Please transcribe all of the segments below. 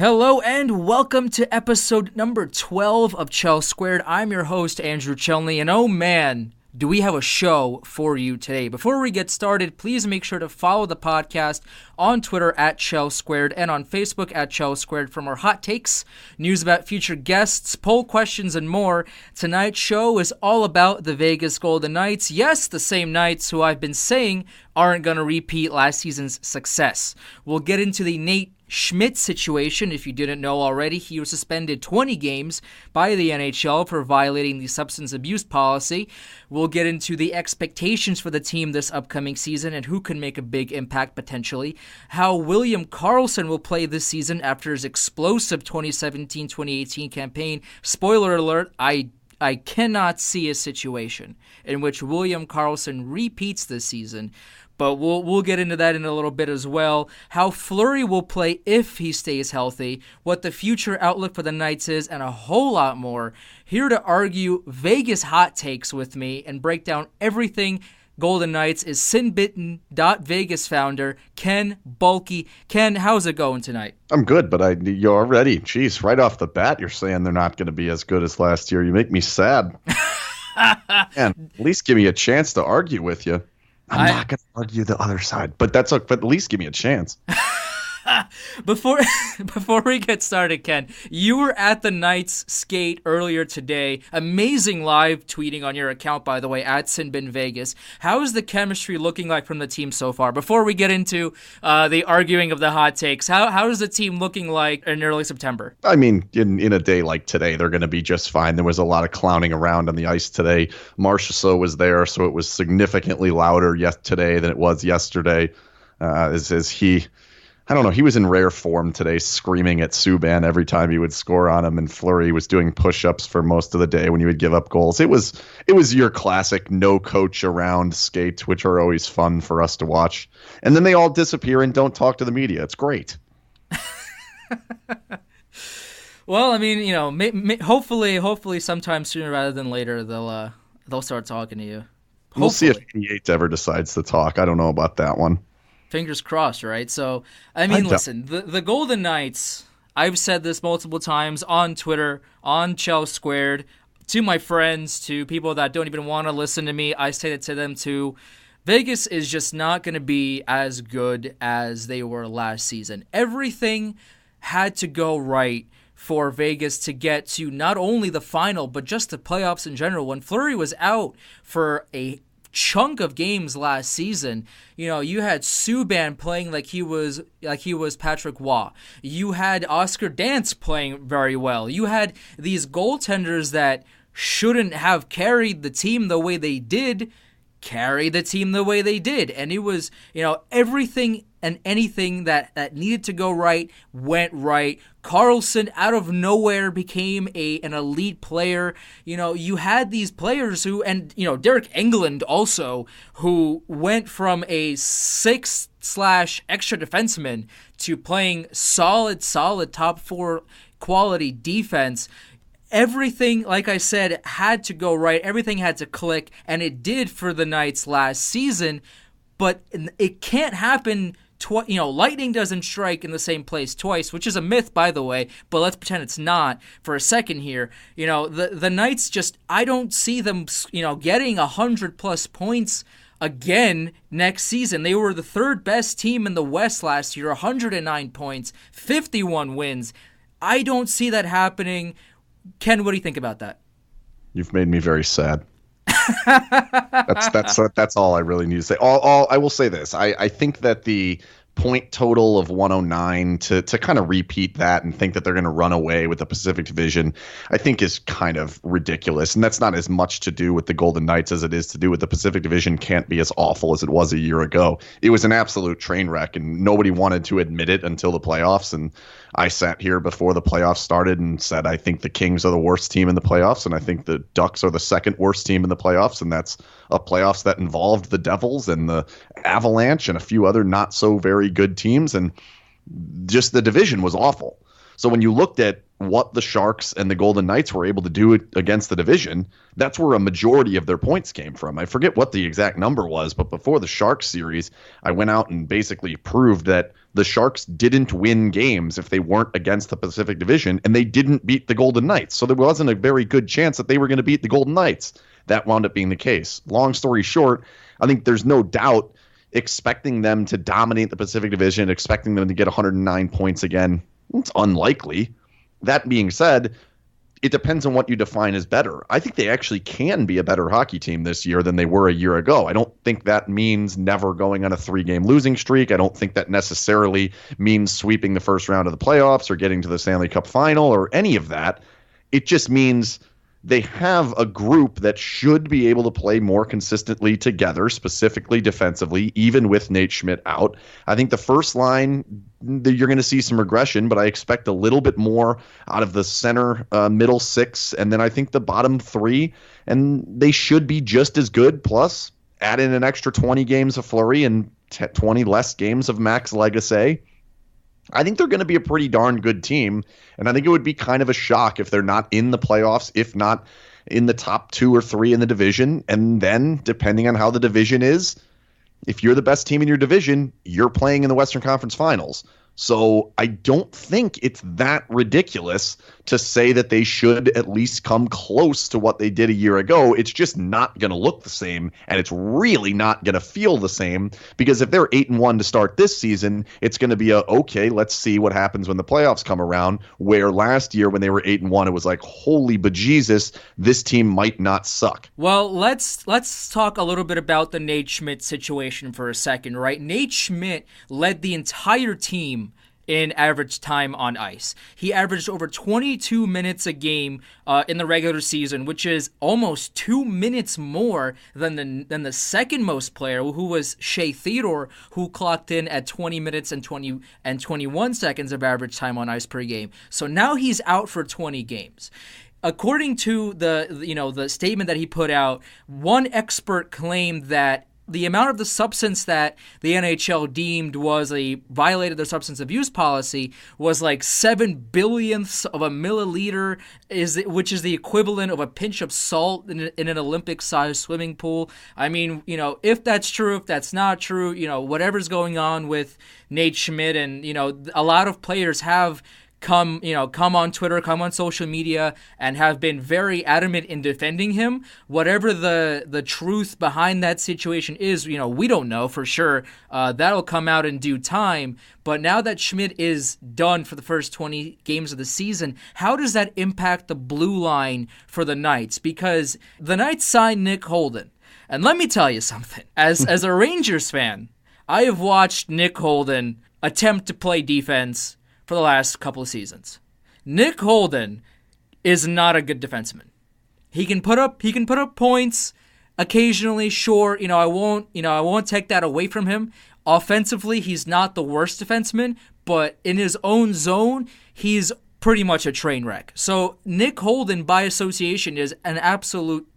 Hello and welcome to episode number 12 of Chel Squared. I'm your host, Andrew Chelney, and oh man, do we have a show for you today. Before we get started, please make sure to follow the podcast on Twitter at Chel Squared and on Facebook at Chel Squared for more hot takes, news about future guests, poll questions, and more. Tonight's show is all about the Vegas Golden Knights. Yes, the same Knights who I've been saying aren't going to repeat last season's success. We'll get into the Nate Schmidt situation. If you didn't know already, he was suspended 20 games by the NHL for violating the substance abuse policy. We'll get into the expectations for the team this upcoming season and who can make a big impact potentially. How William Karlsson will play this season after his explosive 2017-2018 campaign. Spoiler alert, I cannot see a situation in which William Karlsson repeats this season. But we'll get into that in a little bit as well. How Fleury will play if he stays healthy, what the future outlook for the Knights is, and a whole lot more. Here to argue Vegas hot takes with me and break down everything Golden Knights is SinBitten.Vegas founder Ken Boehlke. Ken, how's it going tonight? I'm good, but you're already, geez, right off the bat, you're saying they're not going to be as good as last year. You make me sad. Man, at least give me a chance to argue with you. I'm not going to argue the other side, but at least give me a chance. Before we get started, Ken, you were at the Knights skate earlier today. Amazing live tweeting on your account, by the way, at SinBittenVegas. How is the chemistry looking like from the team so far? Before we get into the arguing of the hot takes, how is the team looking like in early September? I mean, in a day like today, they're going to be just fine. There was a lot of clowning around on the ice today. Marchessault was there, so it was significantly louder today than it was yesterday. I don't know. He was in rare form today, screaming at Subban every time he would score on him, and Fleury was doing push-ups for most of the day when he would give up goals. It was your classic no coach around skate, which are always fun for us to watch. And then they all disappear and don't talk to the media. It's great. Well, I mean, hopefully sometime sooner rather than later they'll start talking to you. Hopefully. We'll see if 88 ever decides to talk. I don't know about that one. Fingers crossed, right? So, I mean, listen, the Golden Knights, I've said this multiple times on Twitter, on Chel Squared, to my friends, to people that don't even want to listen to me, I say it to them too. Vegas is just not going to be as good as they were last season. Everything had to go right for Vegas to get to not only the final, but just the playoffs in general. When Fleury was out for a chunk of games last season, you had Subban playing like he was Patrick Waugh. You had Oscar Dance playing very well. You had these goaltenders that shouldn't have carried the team the way they did, and it was, everything and anything that needed to go right went right. Karlsson out of nowhere became an elite player. You had these players who, and Derek Engelland also, who went from a 6/extra defenseman to playing solid top four quality defense. Everything, like I said, had to go right. Everything had to click, and it did for the Knights last season. But it can't happen. Lightning doesn't strike in the same place twice, which is a myth, by the way, but let's pretend it's not for a second here. The Knights just, I don't see them, getting 100+ points again next season. They were the third best team in the West last year, 109 points, 51 wins. I don't see that happening. Ken, what do you think about that? You've made me very sad. That's all I really need to say. I will say this. I think that the point total of 109 to kind of repeat that and think that they're going to run away with the Pacific Division, I think is kind of ridiculous. And that's not as much to do with the Golden Knights as it is to do with the Pacific Division can't be as awful as it was a year ago. It was an absolute train wreck, and nobody wanted to admit it until the playoffs. And I sat here before the playoffs started and said, I think the Kings are the worst team in the playoffs, and I think the Ducks are the second worst team in the playoffs, and that's a playoffs that involved the Devils and the Avalanche and a few other not so very good teams, and just the division was awful. So when you looked at what the Sharks and the Golden Knights were able to do against the division, that's where a majority of their points came from. I forget what the exact number was, but before the Sharks series, I went out and basically proved that the Sharks didn't win games if they weren't against the Pacific Division, and they didn't beat the Golden Knights. So there wasn't a very good chance that they were going to beat the Golden Knights. That wound up being the case. Long story short, I think there's no doubt expecting them to dominate the Pacific Division, expecting them to get 109 points again, it's unlikely. That being said, it depends on what you define as better. I think they actually can be a better hockey team this year than they were a year ago. I don't think that means never going on a 3-game losing streak. I don't think that necessarily means sweeping the first round of the playoffs or getting to the Stanley Cup final or any of that. It just means they have a group that should be able to play more consistently together, specifically defensively, even with Nate Schmidt out. I think the first line, you're going to see some regression, but I expect a little bit more out of the center, middle six, and then I think the bottom three, and they should be just as good. Plus, add in an extra 20 games of Fleury and 20 less games of Max Legacy. I think they're going to be a pretty darn good team, and I think it would be kind of a shock if they're not in the playoffs, if not in the top 2 or 3 in the division. And then, depending on how the division is, if you're the best team in your division, you're playing in the Western Conference Finals. So I don't think it's that ridiculous to say that they should at least come close to what they did a year ago. It's just not going to look the same, and it's really not going to feel the same, because if they're 8-1 to start this season, it's going to be okay, let's see what happens when the playoffs come around, where last year when they were 8-1, it was like, holy bejesus, this team might not suck. Well, let's talk a little bit about the Nate Schmidt situation for a second, right? Nate Schmidt led the entire team in average time on ice. He averaged over 22 minutes a game in the regular season, which is almost 2 minutes more than the second most player, who was Shea Theodore, who clocked in at 20 minutes and 21 seconds of average time on ice per game. So now he's out for 20 games. According to the statement that he put out, one expert claimed that the amount of the substance that the NHL deemed violated their substance abuse policy was like 7 billionths of a milliliter, which is the equivalent of a pinch of salt in an Olympic-sized swimming pool. I mean, if that's true, if that's not true, whatever's going on with Nate Schmidt, and a lot of players have come on Twitter, come on social media, and have been very adamant in defending him. Whatever the truth behind that situation is, we don't know for sure. That'll come out in due time. But now that Schmidt is done for the first 20 games of the season, how does that impact the blue line for the Knights? Because the Knights signed Nick Holden. And let me tell you something. As a Rangers fan, I have watched Nick Holden attempt to play defense for the last couple of seasons. Nick Holden is not a good defenseman. He can put up points occasionally, sure. I won't take that away from him. Offensively, he's not the worst defenseman, but in his own zone, he's pretty much a train wreck. So Nick Holden, by association, is an absolute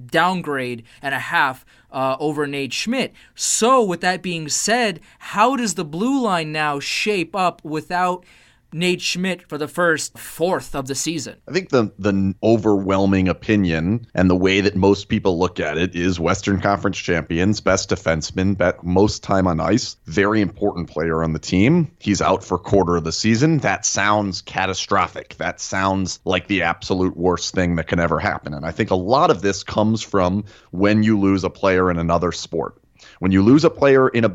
downgrade and a half over Nate Schmidt. So with that being said, how does the blue line now shape up without Nate Schmidt for the first fourth of the season? I think the overwhelming opinion and the way that most people look at it is Western Conference champions, best defenseman, most time on ice, very important player on the team. He's out for quarter of the season. That sounds catastrophic. That sounds like the absolute worst thing that can ever happen. And I think a lot of this comes from when you lose a player in another sport. When you lose a player on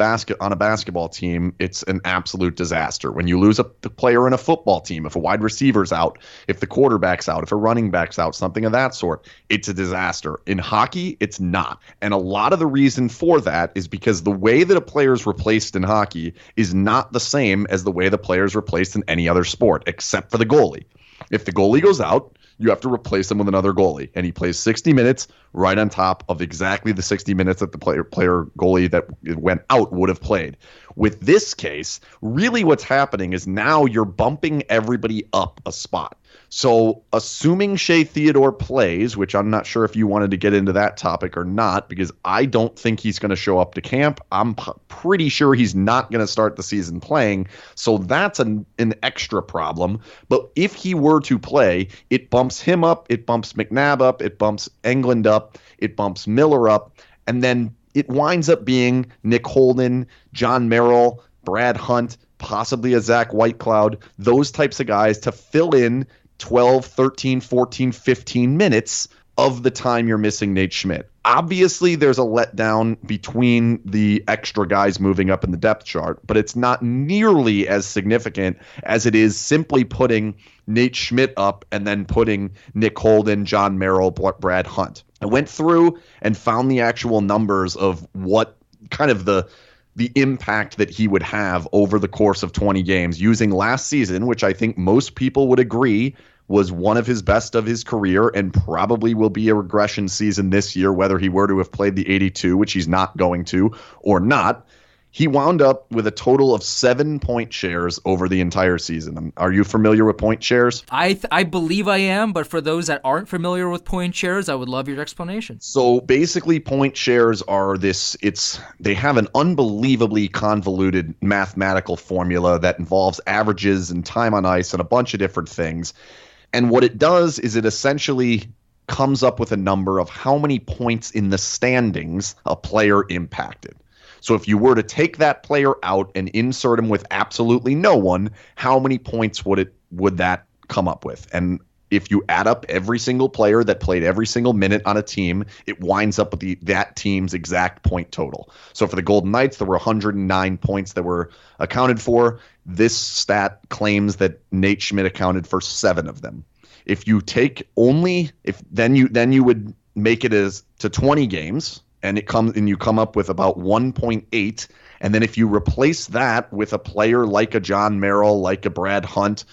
a basketball team, it's an absolute disaster. When you lose a player in a football team, if a wide receiver's out, if the quarterback's out, if a running back's out, something of that sort, it's a disaster. In hockey, it's not. And a lot of the reason for that is because the way that a player is replaced in hockey is not the same as the way the player is replaced in any other sport, except for the goalie. If the goalie goes out, you have to replace him with another goalie. And he plays 60 minutes right on top of exactly the 60 minutes that the player goalie that went out would have played. With this case, really what's happening is now you're bumping everybody up a spot. So assuming Shea Theodore plays, which I'm not sure if you wanted to get into that topic or not, because I don't think he's going to show up to camp. I'm pretty sure he's not going to start the season playing. So that's an extra problem. But if he were to play, it bumps him up, it bumps McNabb up, it bumps Englund up, it bumps Miller up, and then it winds up being Nick Holden, John Merrill, Brad Hunt, possibly a Zach Whitecloud, those types of guys to fill in 12, 13, 14, 15 minutes of the time you're missing Nate Schmidt. Obviously, there's a letdown between the extra guys moving up in the depth chart, but it's not nearly as significant as it is simply putting Nate Schmidt up and then putting Nick Holden, John Merrill, Brad Hunt. I went through and found the actual numbers of what kind of the impact that he would have over the course of 20 games using last season, which I think most people would agree was one of his best of his career and probably will be a regression season this year, whether he were to have played the 82, which he's not going to, or not. He wound up with a total of 7 point shares over the entire season. Are you familiar with point shares? I believe I am, but for those that aren't familiar with point shares, I would love your explanation. So basically point shares are they have an unbelievably convoluted mathematical formula that involves averages and time on ice and a bunch of different things. And what it does is it essentially comes up with a number of how many points in the standings a player impacted. So if you were to take that player out and insert him with absolutely no one, how many points would that come up with? And if you add up every single player that played every single minute on a team, it winds up with that team's exact point total. So for the Golden Knights, there were 109 points that were accounted for. This stat claims that Nate Schmidt accounted for 7 of them. If you take then you would make it as to 20 games. And you come up with about 1.8. And then if you replace that with a player like a John Merrill, like a Brad Hunt,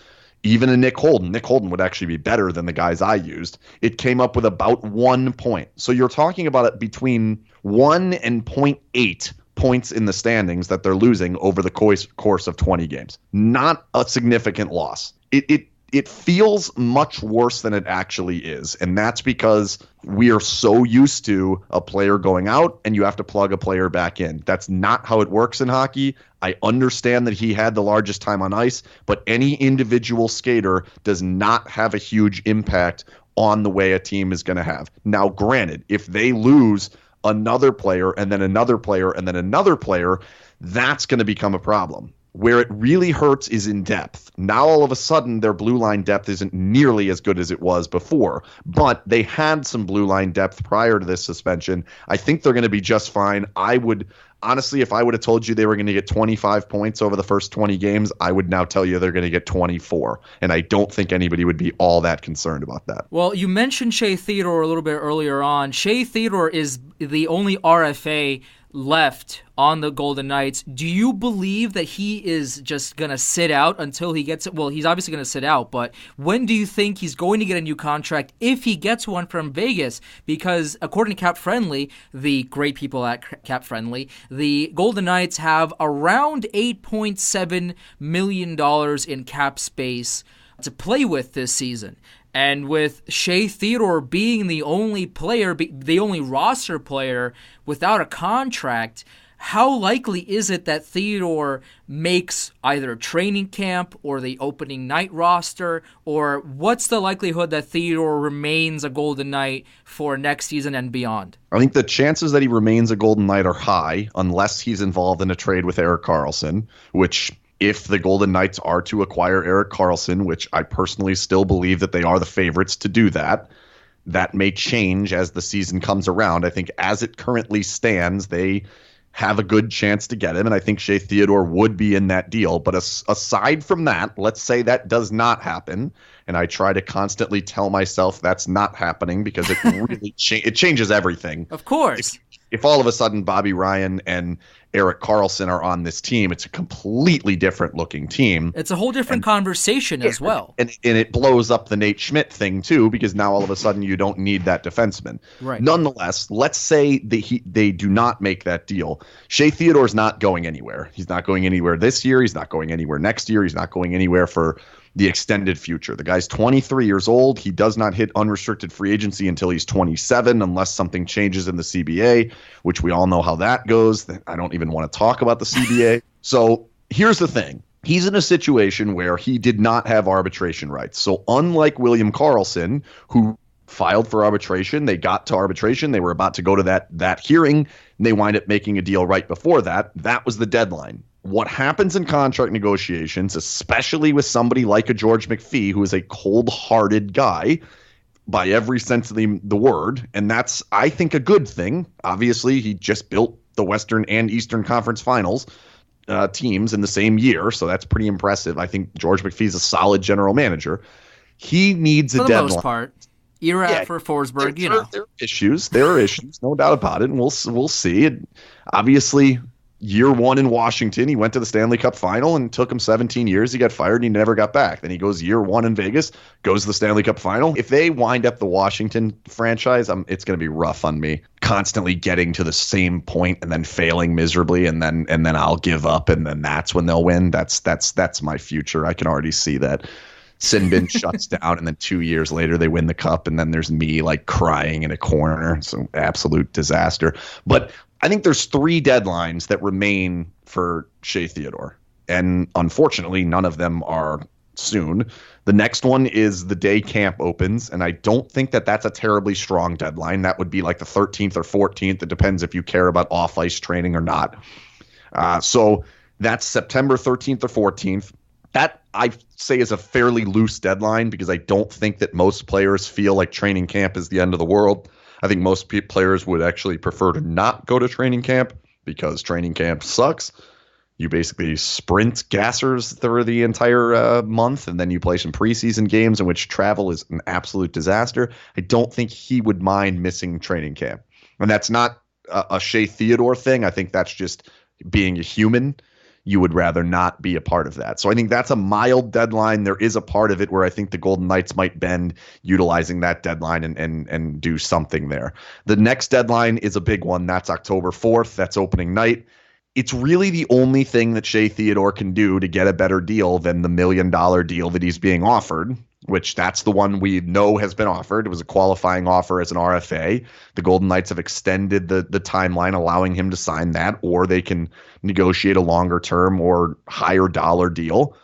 even a Nick Holden would actually be better than the guys I used. It came up with about 1 point. So you're talking about it between 1 and 0.8 points in the standings that they're losing over the course of 20 games. Not a significant loss. It feels much worse than it actually is. And that's because we are so used to a player going out and you have to plug a player back in. That's not how it works in hockey. I understand that he had the largest time on ice, but any individual skater does not have a huge impact on the way a team is going to have. Now, granted, if they lose another player and then another player and then another player, that's going to become a problem. Where it really hurts is in depth. Now, all of a sudden, their blue line depth isn't nearly as good as it was before, but they had some blue line depth prior to this suspension. I think they're going to be just fine. Honestly, if I would have told you they were going to get 25 points over the first 20 games, I would now tell you they're going to get 24. And I don't think anybody would be all that concerned about that. Well, you mentioned Shea Theodore a little bit earlier on. Shea Theodore is the only RFA left on the Golden Knights. Do you believe that he is just going to sit out until he gets it? Well, he's obviously going to sit out, but when do you think he's going to get a new contract if he gets one from Vegas? Because according to Cap Friendly, the great people at Cap Friendly, the Golden Knights have around $8.7 million in cap space to play with this season. And with Shea Theodore being the only player, the only roster player without a contract, how likely is it that Theodore makes either training camp or the opening night roster? Or what's the likelihood that Theodore remains a Golden Knight for next season and beyond? I think the chances that he remains a Golden Knight are high unless he's involved in a trade with Erik Karlsson, which, if the Golden Knights are to acquire Erik Karlsson, which I personally still believe that they are the favorites to do that may change as the season comes around. I think as it currently stands, they have a good chance to get him, and I think Shea Theodore would be in that deal. But aside from that, let's say that does not happen, and I try to constantly tell myself that's not happening because it really it changes everything. Of course. if all of a sudden Bobby Ryan and Erik Karlsson are on this team, it's a completely different looking team. It's a whole different conversation as well. And it blows up the Nate Schmidt thing too, because now all of a sudden you don't need that defenseman. Right. Nonetheless, let's say they do not make that deal. Shea Theodore's not going anywhere. He's not going anywhere this year. He's not going anywhere next year. He's not going anywhere for the extended future. The guy's 23 years old. He does not hit unrestricted free agency until he's 27, unless something changes in the CBA, which we all know how that goes. I don't even want to talk about the CBA. So here's the thing. He's in a situation where he did not have arbitration rights. So unlike William Karlsson, who filed for arbitration, they got to arbitration, they were about to go to that hearing, and they wind up making a deal right before that. That was the deadline. What happens in contract negotiations, especially with somebody like a George McPhee, who is a cold-hearted guy by every sense of the word, and that's, I think, a good thing. Obviously, he just built the Western and Eastern Conference Finals teams in the same year, so that's pretty impressive. I think George McPhee's a solid general manager. He needs a deadline. For the most part. You're out for Forsberg, There are issues, no doubt about it, and we'll see. And obviously, year one in Washington, he went to the Stanley Cup final and took him 17 years. He got fired and he never got back. Then he goes year one in Vegas, goes to the Stanley Cup final. If they wind up the Washington franchise, it's going to be rough on me. Constantly getting to the same point and then failing miserably, and then I'll give up, and then that's when they'll win. That's my future. I can already see that. Sinbin shuts down, and then 2 years later they win the cup, and then there's me like crying in a corner. It's an absolute disaster. But I think there's 3 deadlines that remain for Shea Theodore, and unfortunately none of them are soon. The next one is the day camp opens, and I don't think that that's a terribly strong deadline. That would be like the 13th or 14th. It depends if you care about off-ice training or not. So that's September 13th or 14th. That, I say, is a fairly loose deadline because I don't think that most players feel like training camp is the end of the world. I think most players would actually prefer to not go to training camp because training camp sucks. You basically sprint gassers through the entire month, and then you play some preseason games in which travel is an absolute disaster. I don't think he would mind missing training camp. And that's not a Shea Theodore thing. I think that's just being a human. You would rather not be a part of that. So I think that's a mild deadline. There is a part of it where I think the Golden Knights might bend utilizing that deadline and do something there. The next deadline is a big one. That's October 4th. That's opening night. It's really the only thing that Shea Theodore can do to get a better deal than the $1 million deal that he's being offered, which that's the one we know has been offered. It was a qualifying offer as an RFA. The Golden Knights have extended the timeline, allowing him to sign that, or they can negotiate a longer term or higher dollar deal.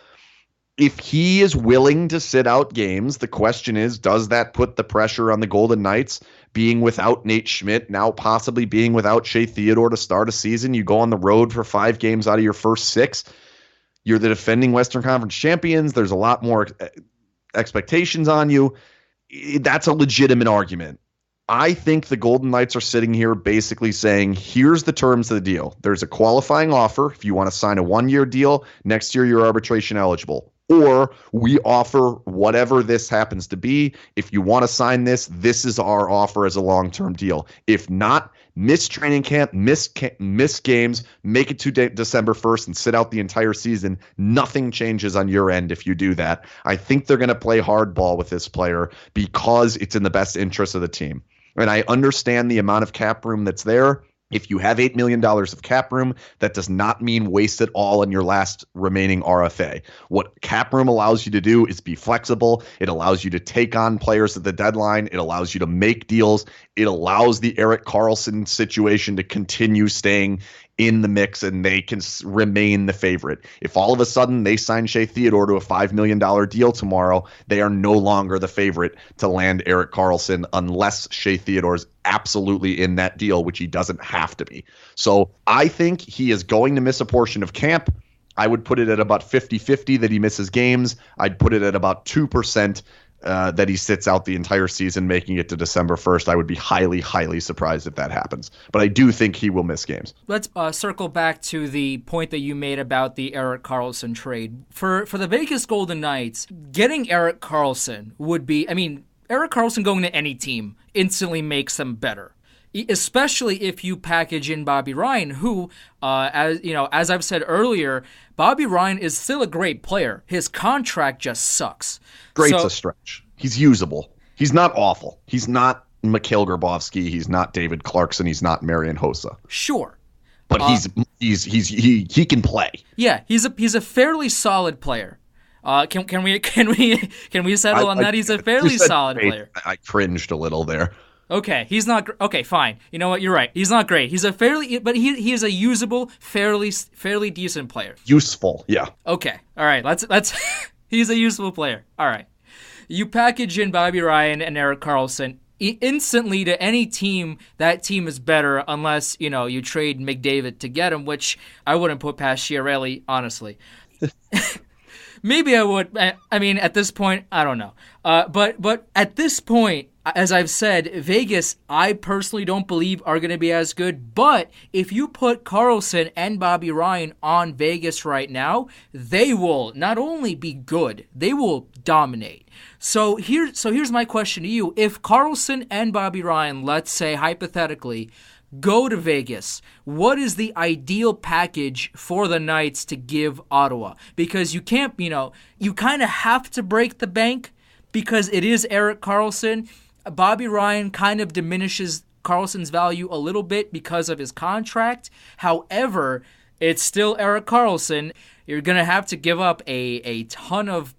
If he is willing to sit out games, the question is, does that put the pressure on the Golden Knights being without Nate Schmidt, now possibly being without Shea Theodore to start a season? You go on the road for 5 games out of your first 6. You're the defending Western Conference champions. There's a lot more expectations on you. That's a legitimate argument. I think the Golden Knights are sitting here basically saying, here's the terms of the deal. There's a qualifying offer. If you want to sign a 1-year deal, next year you're arbitration eligible. Or we offer whatever this happens to be. If you want to sign this, this is our offer as a long-term deal. If not, miss training camp, miss games, make it to December 1st and sit out the entire season. Nothing changes on your end if you do that. I think they're going to play hardball with this player because it's in the best interest of the team. And I understand the amount of cap room that's there. If you have $8 million of cap room, that does not mean waste it all on your last remaining RFA. What cap room allows you to do is be flexible. It allows you to take on players at the deadline. It allows you to make deals. It allows the Erik Karlsson situation to continue staying in the mix, and they can remain the favorite. If all of a sudden they sign Shea Theodore to a $5 million deal tomorrow, they are no longer the favorite to land Erik Karlsson unless Shea Theodore's absolutely in that deal, which he doesn't have to be. So I think he is going to miss a portion of camp. I would put it at about 50-50 that he misses games. I'd put it at about 2% that he sits out the entire season, making it to December 1st. I would be highly, highly surprised if that happens. But I do think he will miss games. Let's circle back to the point that you made about the Erik Karlsson trade. For the Vegas Golden Knights, getting Erik Karlsson would be, Erik Karlsson going to any team instantly makes them better. especially if you package in Bobby Ryan, who, as I've said earlier, Bobby Ryan is still a great player. His contract just sucks. Great's a stretch. He's usable. He's not awful. He's not Mikhail Grabovski. He's not David Clarkson. He's not Marian Hossa. Sure. But he can play. Yeah, he's a fairly solid player. Can we settle on that? He's a fairly solid player. I cringed a little there. Okay, he's not okay. Fine. You know what? You're right. He's not great. He's he is a usable, fairly decent player. Useful, yeah. Okay, all right. Let's. He's a useful player. All right. You package in Bobby Ryan and Erik Karlsson. Instantly to any team, that team is better unless, you trade McDavid to get him, which I wouldn't put past Chiarelli, honestly. Maybe I would. I mean, at this point, I don't know. But at this point, as I've said, Vegas, I personally don't believe are going to be as good. But if you put Karlsson and Bobby Ryan on Vegas right now, they will not only be good, they will dominate. So here's my question to you. If Karlsson and Bobby Ryan, let's say hypothetically, go to Vegas, what is the ideal package for the Knights to give Ottawa? Because you can't, you kind of have to break the bank because it is Erik Karlsson. Bobby Ryan kind of diminishes Karlsson's value a little bit because of his contract. However, it's still Erik Karlsson. You're going to have to give up a ton of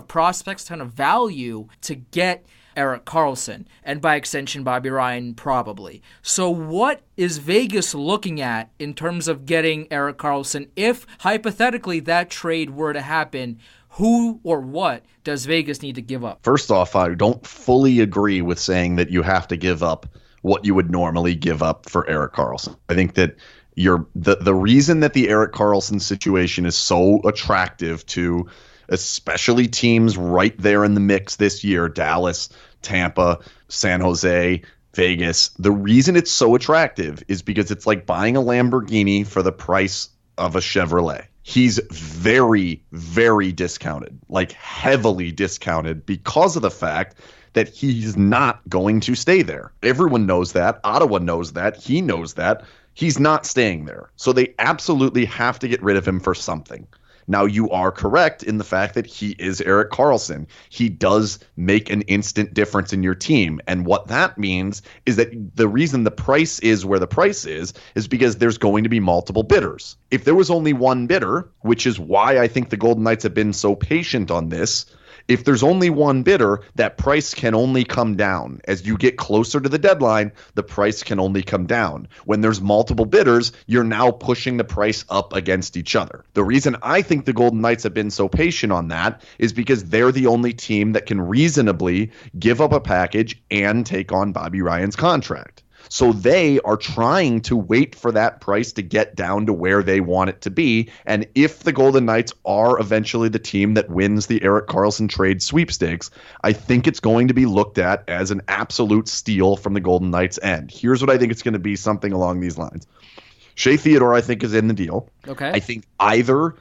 prospects, a ton of value to get Erik Karlsson, and by extension, Bobby Ryan probably. So what is Vegas looking at in terms of getting Erik Karlsson? If, hypothetically, that trade were to happen, who or what does Vegas need to give up? First off, I don't fully agree with saying that you have to give up what you would normally give up for Erik Karlsson. I think that the reason that the Erik Karlsson situation is so attractive to especially teams right there in the mix this year, Dallas, Tampa, San Jose, Vegas. The reason it's so attractive is because it's like buying a Lamborghini for the price of a Chevrolet. He's very, very discounted, like heavily discounted because of the fact that he's not going to stay there. Everyone knows that. Ottawa knows that. He knows that. He's not staying there. So they absolutely have to get rid of him for something. Now, you are correct in the fact that he is Erik Karlsson. He does make an instant difference in your team. And what that means is that the reason the price is where the price is because there's going to be multiple bidders. If there was only one bidder, which is why I think the Golden Knights have been so patient on this, if there's only one bidder, that price can only come down. As you get closer to the deadline, the price can only come down. When there's multiple bidders, you're now pushing the price up against each other. The reason I think the Golden Knights have been so patient on that is because they're the only team that can reasonably give up a package and take on Bobby Ryan's contract. So they are trying to wait for that price to get down to where they want it to be. And if the Golden Knights are eventually the team that wins the Erik Karlsson trade sweepstakes, I think it's going to be looked at as an absolute steal from the Golden Knights' end. Here's what I think it's going to be, something along these lines. Shea Theodore, I think, is in the deal. Okay. I think either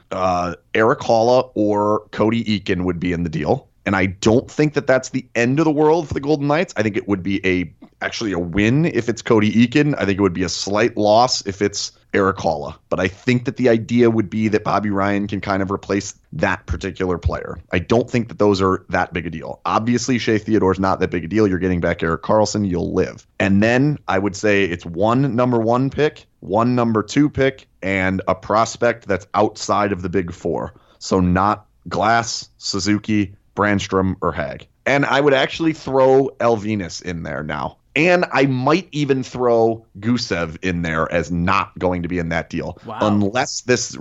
Erik Haula or Cody Eakin would be in the deal. And I don't think that that's the end of the world for the Golden Knights. I think it would be actually a win if it's Cody Eakin. I think it would be a slight loss if it's Erik Haula. But I think that the idea would be that Bobby Ryan can kind of replace that particular player. I don't think that those are that big a deal. Obviously, Shea Theodore's not that big a deal. You're getting back Erik Karlsson. You'll live. And then I would say it's one number one pick, one number two pick, and a prospect that's outside of the big four. So not Glass, Suzuki, Brandstrom, or Hag. And I would actually throw Elvinas in there now. And I might even throw Gusev in there as not going to be in that deal. Wow. Unless this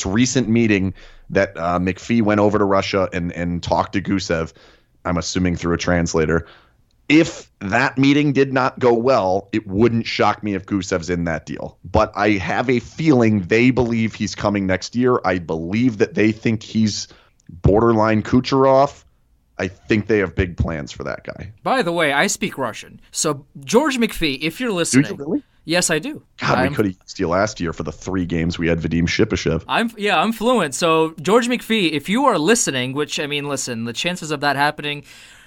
recent meeting that McPhee went over to Russia and talked to Gusev, I'm assuming through a translator. If that meeting did not go well, it wouldn't shock me if Gusev's in that deal. But I have a feeling they believe he's coming next year. I believe that they think he's borderline Kucherov. I think they have big plans for that guy. By the way, I speak Russian. So, George McPhee, if you're listening. Do you really? Yes, I do. God, we could have used you last year for the 3 games we had Vadim Shipachyov. I'm fluent. So, George McPhee, if you are listening, which, I mean, listen, the chances of that happening,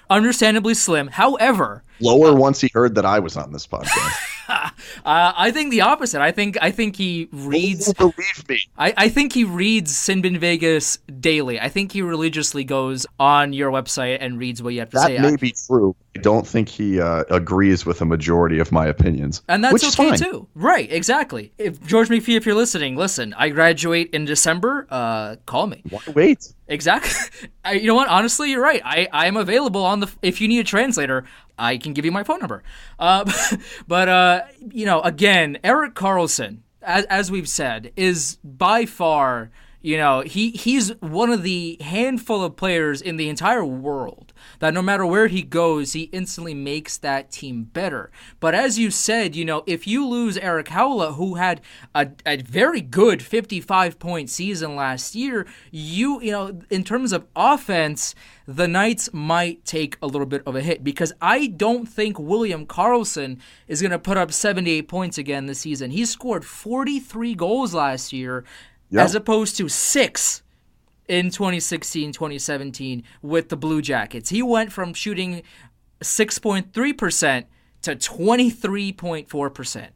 understandably slim. However. Lower once he heard that I was on this podcast. I think the opposite. I think he reads. Oh, believe me. I think he reads Sinbin Vegas daily. I think he religiously goes on your website and reads what you have to say. That may be true. I don't think he agrees with a majority of my opinions. And that's which is okay fine. too. Right, exactly. If George McPhee, if you're listening, listen, I graduate in December. Call me. Why wait? Exactly. You know what? Honestly, you're right. I am available if you need a translator, I can give you my phone number. But again, Erik Karlsson, as we've said, is by far, he's one of the handful of players in the entire world that no matter where he goes, he instantly makes that team better. But as you said, if you lose Erik Haula, who had a very good 55-point season last year, in terms of offense, the Knights might take a little bit of a hit, because I don't think William Karlsson is going to put up 78 points again this season. He scored 43 goals last year, as opposed to 6 in 2016-2017 with the Blue Jackets. He went from shooting 6.3% to 23.4%.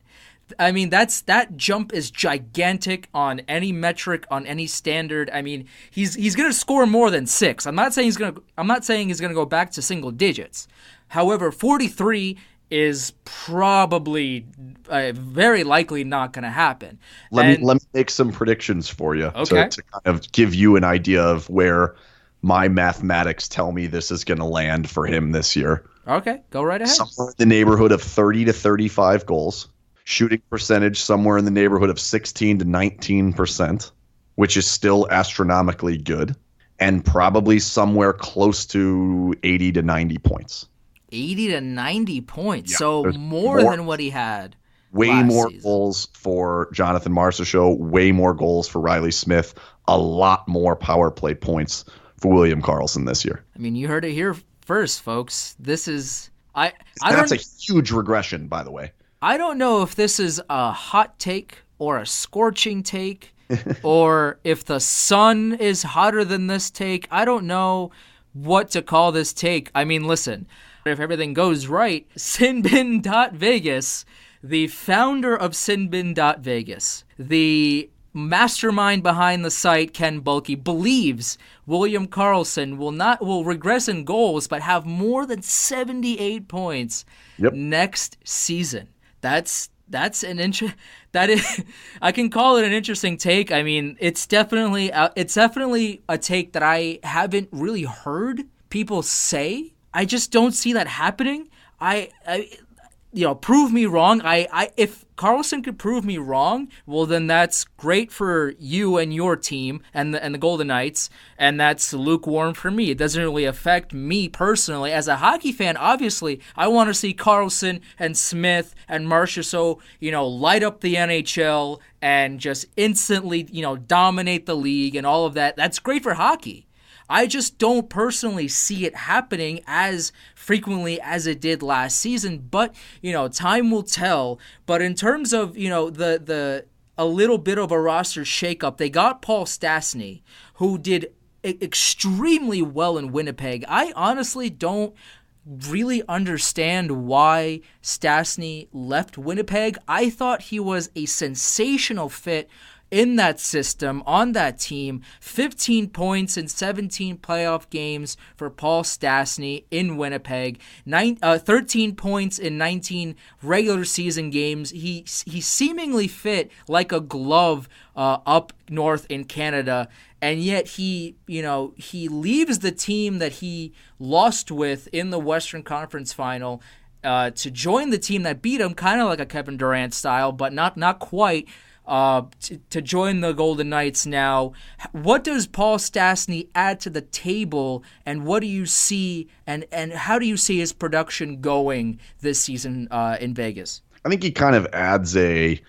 I mean, that jump is gigantic on any metric, on any standard. I mean, he's going to score more than 6. I'm not saying he's going to go back to single digits. However, 43 is probably very likely not going to happen. Let me make some predictions for you to kind of give you an idea of where my mathematics tell me this is going to land for him this year. Okay, go right ahead. Somewhere in the neighborhood of 30 to 35 goals. Shooting percentage somewhere in the neighborhood of 16 to 19%, which is still astronomically good, and probably somewhere close to 80 to 90 points. 80 to 90 points, yeah, so more than what he had. Way last more season. Goals for Jonathan Marchessault, way more goals for Riley Smith, a lot more power play points for William Karlsson this year. I mean, you heard it here first, folks. This is that's a huge regression, by the way. I don't know if this is a hot take or a scorching take, or if the sun is hotter than this take. I don't know what to call this take. I mean, listen, if everything goes right, Sinbin.Vegas, the founder of Sinbin.Vegas, the mastermind behind the site, Ken Boehlke, believes William Karlsson will regress in goals but have more than 78 points next season. That's I can call it an interesting take. I mean, it's definitely a take that I haven't really heard people say. I just don't see that happening. Prove me wrong. If Karlsson could prove me wrong, well, then that's great for you and your team and the Golden Knights, and that's lukewarm for me. It doesn't really affect me personally. As a hockey fan, obviously, I want to see Karlsson and Smith and Marchessault, light up the NHL and just instantly, dominate the league and all of that. That's great for hockey. I just don't personally see it happening as frequently as it did last season, but time will tell. But in terms of a little bit of a roster shakeup, they got Paul Stastny, who did extremely well in Winnipeg. I honestly don't really understand why Stastny left Winnipeg. I thought he was a sensational fit in that system, on that team. 15 points in 17 playoff games for Paul Stastny in Winnipeg. 13 points in 19 regular season games. He seemingly fit like a glove up north in Canada, and yet he leaves the team that he lost with in the Western Conference Final to join the team that beat him, kind of like a Kevin Durant style, but not quite. To join the Golden Knights now. What does Paul Stastny add to the table, and what do you see, and how do you see his production going this season in Vegas? I think he kind of adds a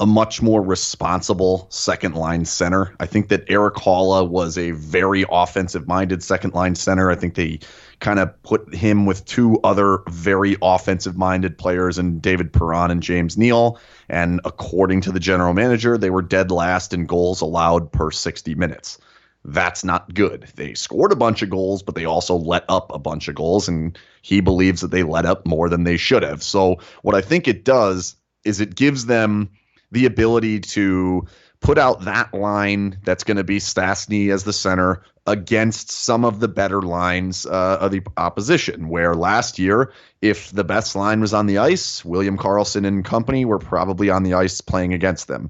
much more responsible second-line center. I think that Erik Haula was a very offensive-minded second-line center. I think they kind of put him with two other very offensive-minded players in David Perron and James Neal. And according to the general manager, they were dead last in goals allowed per 60 minutes. That's not good. They scored a bunch of goals, but they also let up a bunch of goals, and he believes that they let up more than they should have. So what I think it does, is it gives them the ability to put out that line that's going to be Stastny as the center against some of the better lines of the opposition, where last year, if the best line was on the ice, William Karlsson and company were probably on the ice playing against them.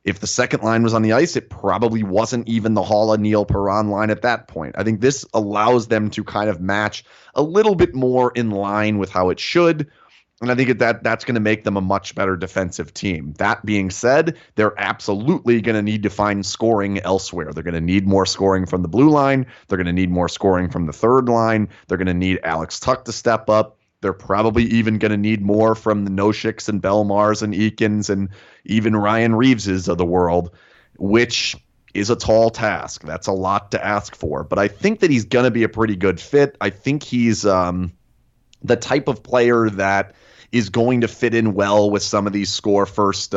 If the second line was on the ice, it probably wasn't even the Haula Neil Perron line at that point. I think this allows them to kind of match a little bit more in line with how it should. And I think that's going to make them a much better defensive team. That being said, they're absolutely going to need to find scoring elsewhere. They're going to need more scoring from the blue line. They're going to need more scoring from the third line. They're going to need Alex Tuch to step up. They're probably even going to need more from the Noshiks and Belmars and Eakins and even Ryan Reeveses of the world, which is a tall task. That's a lot to ask for. But I think that he's going to be a pretty good fit. I think he's the type of player that is going to fit in well with some of these score-first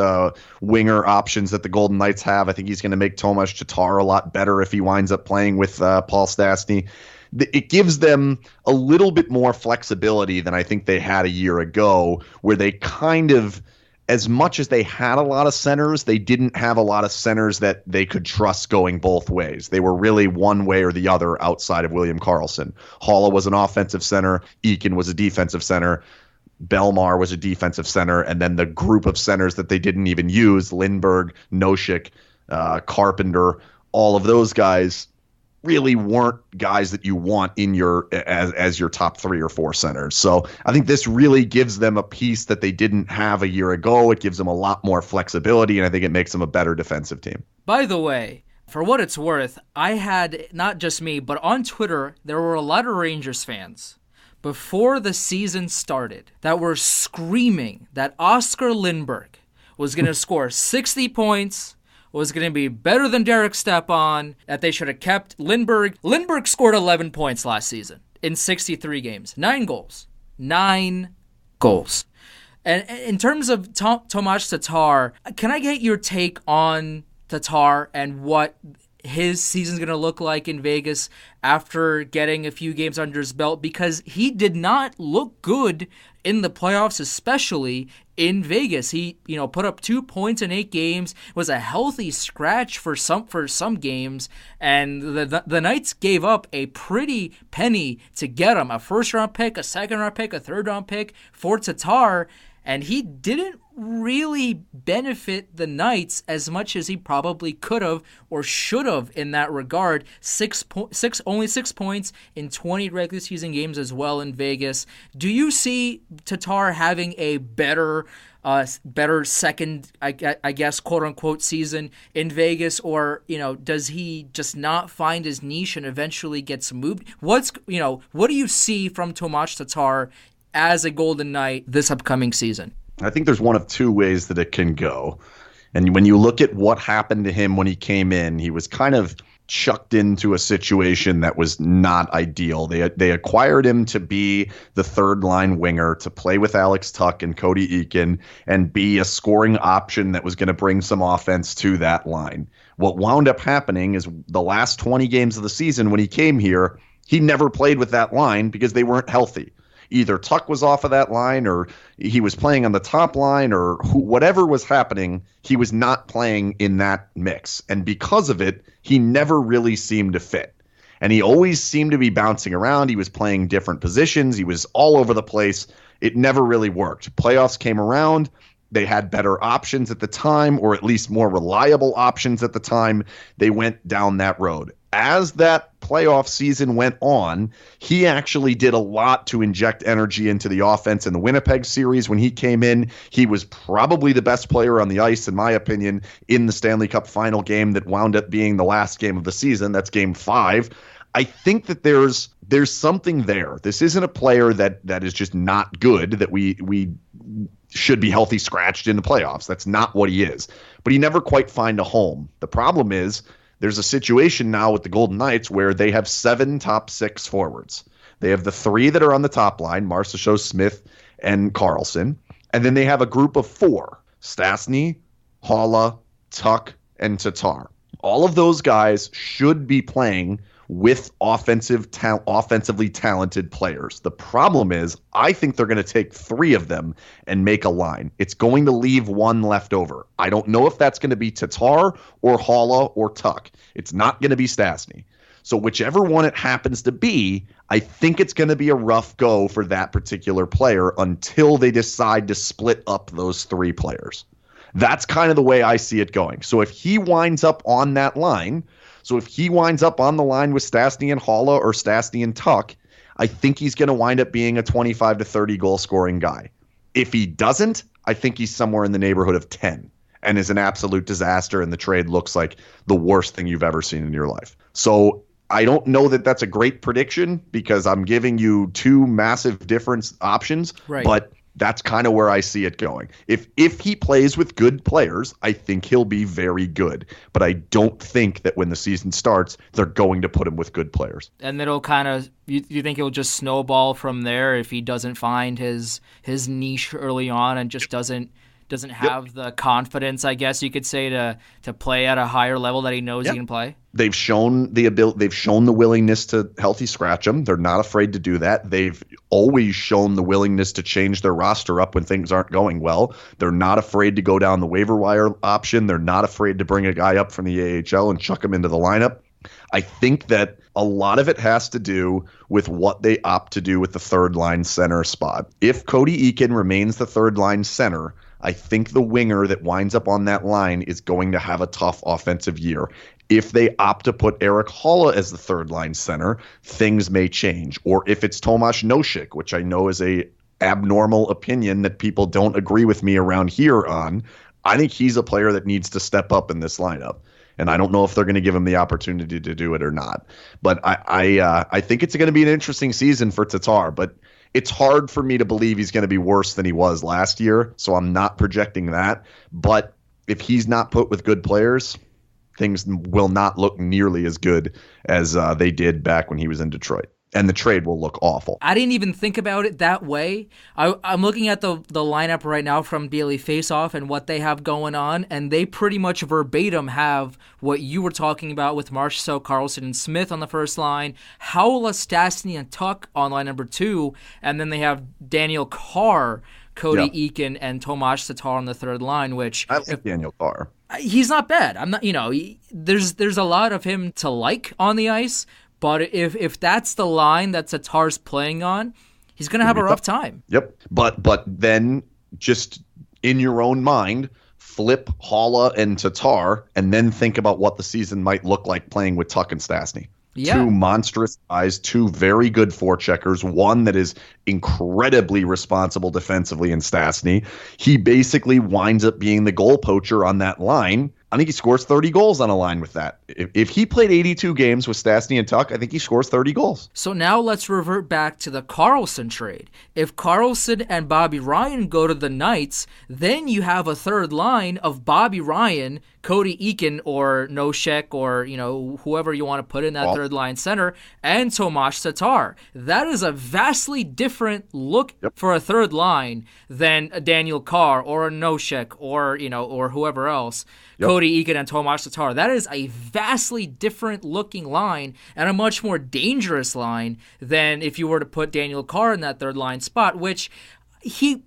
winger options that the Golden Knights have. I think he's going to make Tomas Tatar a lot better if he winds up playing with Paul Stastny. It gives them a little bit more flexibility than I think they had a year ago, where they kind of, as much as they had a lot of centers, they didn't have a lot of centers that they could trust going both ways. They were really one way or the other outside of William Karlsson. Haula was an offensive center. Eakin was a defensive center. Belmar was a defensive center, and then the group of centers that they didn't even use, Lindbergh, Noshik, Carpenter, all of those guys really weren't guys that you want in your as your top 3 or 4 centers. So I think this really gives them a piece that they didn't have a year ago. It gives them a lot more flexibility, and I think it makes them a better defensive team. By the way, for what it's worth, I had, not just me, but on Twitter, there were a lot of Rangers fans before the season started that were screaming that Oscar Lindbergh was going to score 60 points, was going to be better than Derek Stepan, that they should have kept Lindbergh. Lindbergh scored 11 points last season in 63 games. 9 goals. 9 goals. And in terms of Tomas Tatar, can I get your take on Tatar and what his season's going to look like in Vegas after getting a few games under his belt? Because he did not look good in the playoffs, especially in Vegas. He, put up 2 points in 8 games, was a healthy scratch for some games, and the Knights gave up a pretty penny to get him, a first-round pick, a second-round pick, a third-round pick for Tatar, and he didn't really benefit the Knights as much as he probably could have or should have in that regard. Only 6 points in 20 regular season games as well in Vegas. Do you see Tatar having a better second, I guess, quote unquote, season in Vegas, or does he just not find his niche and eventually gets moved? What do you see from Tomas Tatar as a Golden Knight this upcoming season? I think there's one of 2 ways that it can go. And when you look at what happened to him when he came in, he was kind of chucked into a situation that was not ideal. They acquired him to be the third line winger, to play with Alex Tuch and Cody Eakin and be a scoring option that was going to bring some offense to that line. What wound up happening is the last 20 games of the season when he came here, he never played with that line because they weren't healthy. Either Tuch was off of that line, or he was playing on the top line, or whatever was happening, he was not playing in that mix. And because of it, he never really seemed to fit. And he always seemed to be bouncing around. He was playing different positions. He was all over the place. It never really worked. Playoffs came around. They had better options at the time, or at least more reliable options at the time. They went down that road. As that playoff season went on, he actually did a lot to inject energy into the offense in the Winnipeg series. When he came in, he was probably the best player on the ice, in my opinion, in the Stanley Cup final game that wound up being the last game of the season. That's game 5. I think that there's something there. This isn't a player that is just not good, that we should be healthy scratched in the playoffs. That's not what he is. But he never quite find a home. The problem is, there's a situation now with the Golden Knights where they have 7 top 6 forwards. They have the 3 that are on the top line, Marchessault, Smith, and Karlsson. And then they have a group of 4, Stastny, Haula, Tuch, and Tatar. All of those guys should be playing with offensively talented players. The problem is, I think they're going to take 3 of them and make a line. It's going to leave 1 left over. I don't know if that's going to be Tatar or Halla or Tuck. It's not going to be Stastny. So whichever one it happens to be, I think it's going to be a rough go for that particular player until they decide to split up those 3 players. That's kind of the way I see it going. So if he winds up on that line, with Stastny and Halla or Stastny and Tuck, I think he's going to wind up being a 25 to 30 goal scoring guy. If he doesn't, I think he's somewhere in the neighborhood of 10 and is an absolute disaster, and the trade looks like the worst thing you've ever seen in your life. So I don't know that that's a great prediction because I'm giving you 2 massive different options, right. But that's kind of where I see it going. If he plays with good players, I think he'll be very good. But I don't think that when the season starts, they're going to put him with good players. And it'll kind of, you think it'll just snowball from there if he doesn't find his niche early on and just doesn't have the confidence, I guess you could say, to play at a higher level that he knows he can play? They've shown the ability. They've shown the willingness to healthy scratch him. They're not afraid to do that. They've always shown the willingness to change their roster up when things aren't going well. They're not afraid to go down the waiver wire option. They're not afraid to bring a guy up from the AHL and chuck him into the lineup. I think that a lot of it has to do with what they opt to do with the third line center spot. If Cody Eakin remains the third line center, I think the winger that winds up on that line is going to have a tough offensive year. If they opt to put Erik Haula as the third line center, things may change. Or if it's Tomas Nosek, which I know is a abnormal opinion that people don't agree with me around here on, I think he's a player that needs to step up in this lineup. And I don't know if they're going to give him the opportunity to do it or not. But I think it's going to be an interesting season for Tatar. But it's hard for me to believe he's going to be worse than he was last year. So I'm not projecting that. But if he's not put with good players, things will not look nearly as good as they did back when he was in Detroit. And the trade will look awful. I didn't even think about it that way. I'm looking at the lineup right now from Daily Faceoff and what they have going on, and they pretty much verbatim have what you were talking about with Marchessault, Karlsson, and Smith on the first line, Haula, Stastny, and Tuck on line number 2, and then they have Daniel Carr, Cody Eakin, and Tomas Tatar on the third line, which... I like Daniel Carr. He's not bad. I'm not, there's a lot of him to like on the ice, but if that's the line that Tatar's playing on, he's going to have a rough time. Yep. But then just in your own mind, flip Haula and Tatar and then think about what the season might look like playing with Tuck and Stastny. Yeah. 2 monstrous guys, 2 very good forecheckers, one that is incredibly responsible defensively in Stastny. He basically winds up being the goal poacher on that line. I think he scores 30 goals on a line with that. If he played 82 games with Stastny and Tuck, I think he scores 30 goals. So now let's revert back to the Karlsson trade. If Karlsson and Bobby Ryan go to the Knights, then you have a third line of Bobby Ryan, Cody Eakin, or Nosek, or whoever you want to put in that third line center, and Tomas Tatar. That is a vastly different look for a third line than a Daniel Carr or a Nosek or or whoever else. Cody Eakin and Tomas Tatar. That is a vastly different looking line and a much more dangerous line than if you were to put Daniel Carr in that third line spot, which he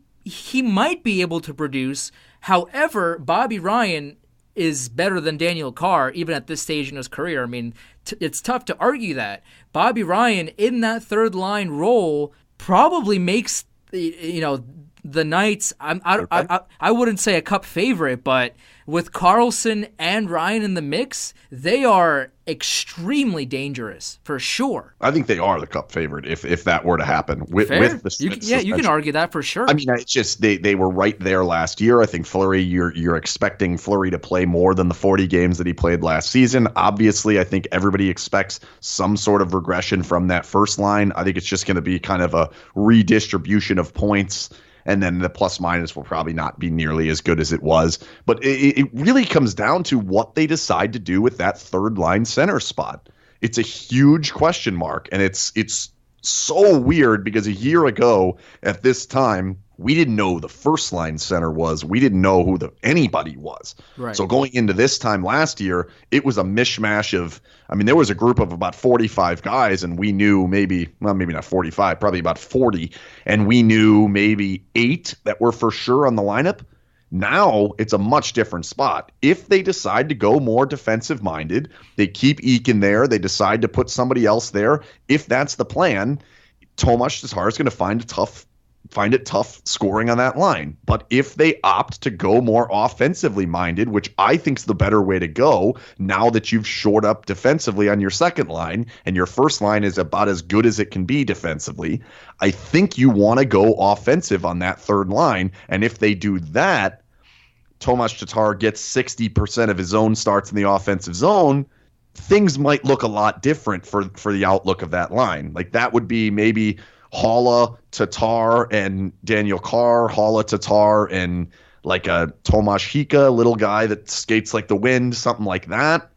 might be able to produce. However, Bobby Ryan is better than Daniel Carr, even at this stage in his career. I mean, it's tough to argue that. Bobby Ryan in that third line role probably makes the Knights, I wouldn't say a cup favorite, but with Karlsson and Ryan in the mix, they are extremely dangerous, for sure. I think they are the cup favorite if that were to happen. With the you can argue that for sure. I mean, it's just they were right there last year. I think Fleury, you're expecting Fleury to play more than the 40 games that he played last season. Obviously, I think everybody expects some sort of regression from that first line. I think it's just going to be kind of a redistribution of points. And then the plus minus will probably not be nearly as good as it was. But it really comes down to what they decide to do with that third line center spot. It's a huge question mark. And it's so weird because a year ago at this time, we didn't know who the first line center was. We didn't know who anybody was. Right. So going into this time last year, it was a mishmash of, I mean, there was a group of about 45 guys, and we knew maybe not 45, probably about 40, and we knew maybe 8 that were for sure on the lineup. Now it's a much different spot. If they decide to go more defensive minded, they keep Eakin there, they decide to put somebody else there. If that's the plan, Tomas Tatar is going to find it tough scoring on that line. But if they opt to go more offensively minded, which I think is the better way to go, now that you've shored up defensively on your second line and your first line is about as good as it can be defensively, I think you want to go offensive on that third line. And if they do that, Tomas Tatar gets 60% of his own starts in the offensive zone, things might look a lot different for the outlook of that line. Like that would be maybe Haula, Tatar, and Daniel Carr, Haula, Tatar, and like a Tomas Hika, little guy that skates like the wind, something like that.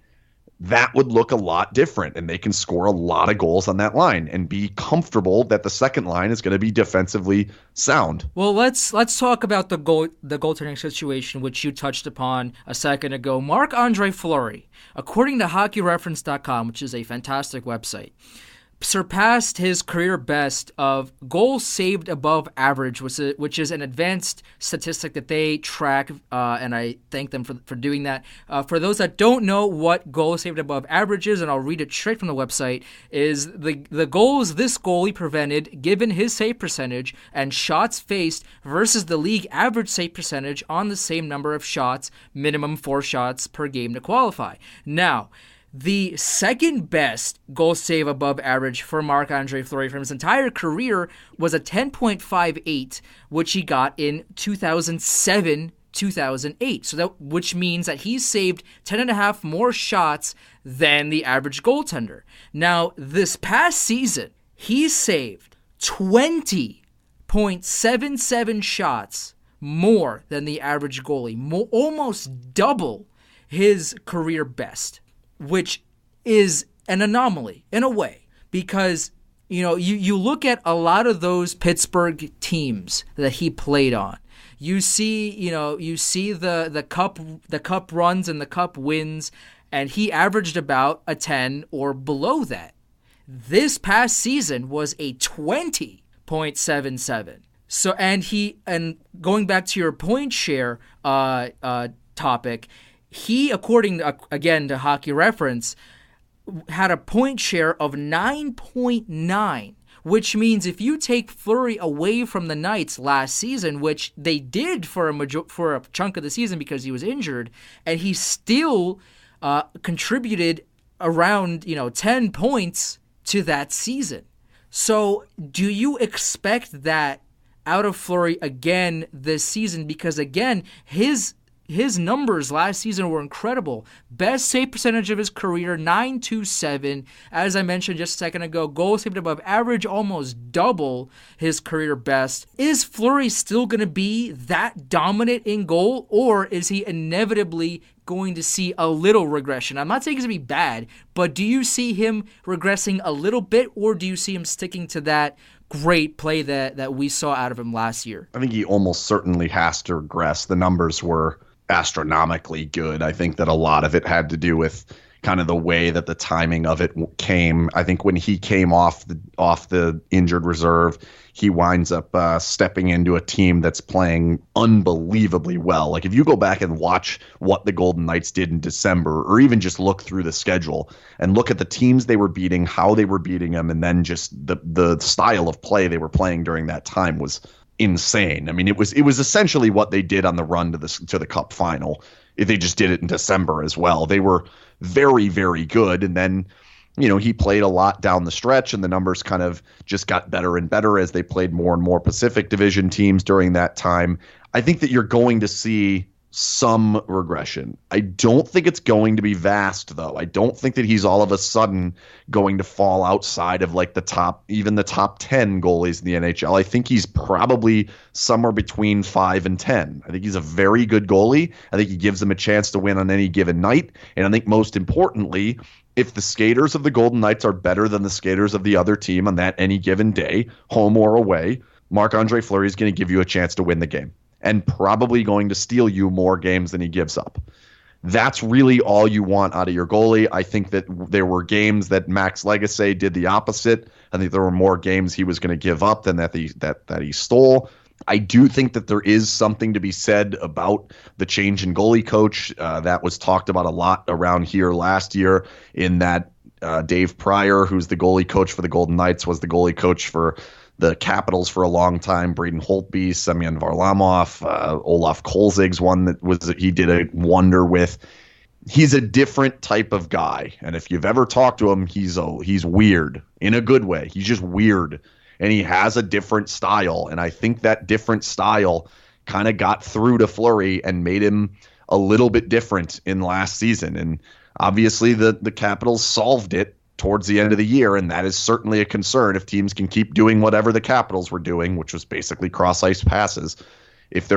That would look a lot different, and they can score a lot of goals on that line and be comfortable that the second line is going to be defensively sound. Well, let's talk about the goaltending situation, which you touched upon a second ago. Marc-Andre Fleury, according to HockeyReference.com, which is a fantastic website, surpassed his career best of goals saved above average, which is an advanced statistic that they track, and I thank them for doing that. For those that don't know what goals saved above average is, and I'll read it straight from the website, is the goals this goalie prevented given his save percentage and shots faced versus the league average save percentage on the same number of shots, minimum 4 shots per game to qualify. Now, the second best goal save above average for Marc-Andre Fleury from his entire career was a 10.58, which he got in 2007-2008. So which means that he saved 10.5 more shots than the average goaltender. Now, this past season, he saved 20.77 shots more than the average goalie, almost double his career best, which is an anomaly in a way, because you look at a lot of those Pittsburgh teams that he played on. You see the cup runs and the cup wins, and he averaged about a 10 or below that. This past season was a 20.77. So and going back to your point share topic, he, according again to Hockey Reference, had a point share of 9.9, which means if you take Fleury away from the Knights last season, which they did for a chunk of the season because he was injured, and he still contributed around 10 points to that season. So do you expect that out of Fleury again this season? Because again, his numbers last season were incredible. Best save percentage of his career, .927. As I mentioned just a second ago, goals saved above average, almost double his career best. Is Fleury still going to be that dominant in goal, or is he inevitably going to see a little regression? I'm not saying it's going to be bad, but do you see him regressing a little bit, or do you see him sticking to that great play that we saw out of him last year? I think he almost certainly has to regress. The numbers were astronomically good. I think that a lot of it had to do with kind of the way that the timing of it came. I think when he came off the injured reserve, he winds up stepping into a team that's playing unbelievably well. Like if you go back and watch what the Golden Knights did in December, or even just look through the schedule and look at the teams they were beating, how they were beating them, and then just the style of play they were playing during that time was insane. I mean, it was essentially what they did on the run to the Cup final. They just did it in December as well. They were very, very good, and then he played a lot down the stretch, and the numbers kind of just got better and better as they played more and more Pacific Division teams during that time. I think that you're going to see some regression. I don't think it's going to be vast, though. I don't think that he's all of a sudden going to fall outside of like the top 10 goalies in the NHL. I think he's probably somewhere between 5 and 10. I think he's a very good goalie. I think he gives them a chance to win on any given night. And I think most importantly, if the skaters of the Golden Knights are better than the skaters of the other team on that any given day, home or away, Marc-Andre Fleury is going to give you a chance to win the game and probably going to steal you more games than he gives up. That's really all you want out of your goalie. I think that there were games that Max Legace did the opposite. I think there were more games he was going to give up than that he stole. I do think that there is something to be said about the change in goalie coach. That was talked about a lot around here last year, in that Dave Pryor, who's the goalie coach for the Golden Knights, was the goalie coach for the Capitals for a long time. Braden Holtby, Semyon Varlamov, Olaf Kolzig's one that he did a wonder with. He's a different type of guy, and if you've ever talked to him, he's weird in a good way. He's just weird, and he has a different style, and I think that different style kind of got through to Fleury and made him a little bit different in last season. And obviously the Capitals solved it towards the end of the year, and that is certainly a concern if teams can keep doing whatever the Capitals were doing, which was basically cross-ice passes. If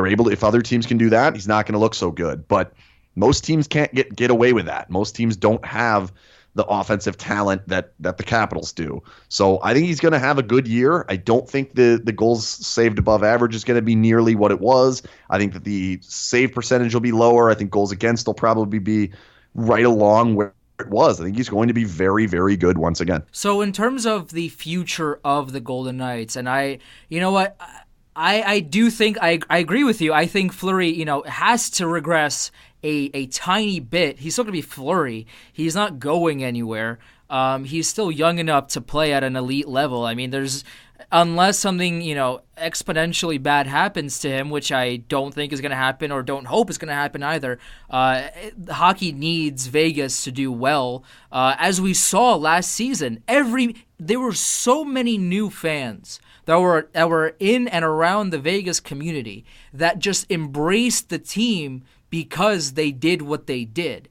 other teams can do that, he's not going to look so good. But most teams can't get away with that. Most teams don't have the offensive talent that the Capitals do. So I think he's going to have a good year. I don't think the goals saved above average is going to be nearly what it was. I think that the save percentage will be lower. I think goals against will probably be right along where it was. I think he's going to be very, very good once again. So in terms of the future of the Golden Knights, and I do think I agree with you. I think Fleury, has to regress a tiny bit. He's still going to be Fleury. He's not going anywhere. He's still young enough to play at an elite level. I mean, unless something, exponentially bad happens to him, which I don't think is going to happen, or don't hope is going to happen either. Hockey needs Vegas to do well. As we saw last season, there were so many new fans that were in and around the Vegas community that just embraced the team because they did what they did.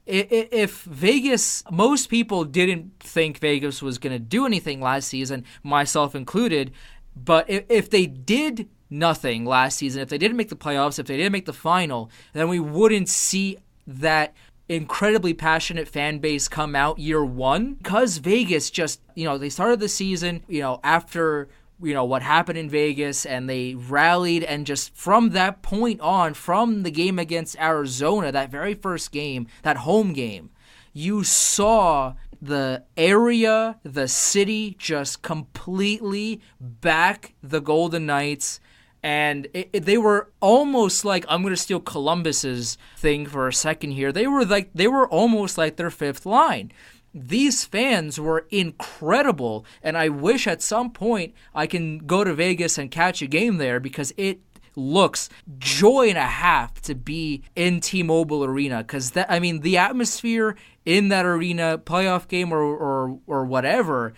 If Vegas, most people didn't think Vegas was going to do anything last season, myself included, but if they did nothing last season, if they didn't make the playoffs, if they didn't make the final, then we wouldn't see that incredibly passionate fan base come out year one, because Vegas just, they started the season, after what happened in Vegas, and they rallied, and just from that point on, from the game against Arizona, that very first game, that home game, you saw the area, the city just completely back the Golden Knights. And they were almost like, I'm going to steal Columbus's thing for a second here, they were almost like their fifth line. These fans were incredible, and I wish at some point I can go to Vegas and catch a game there, because it looks joy and a half to be in T-Mobile Arena, because the atmosphere in that arena, playoff game or whatever,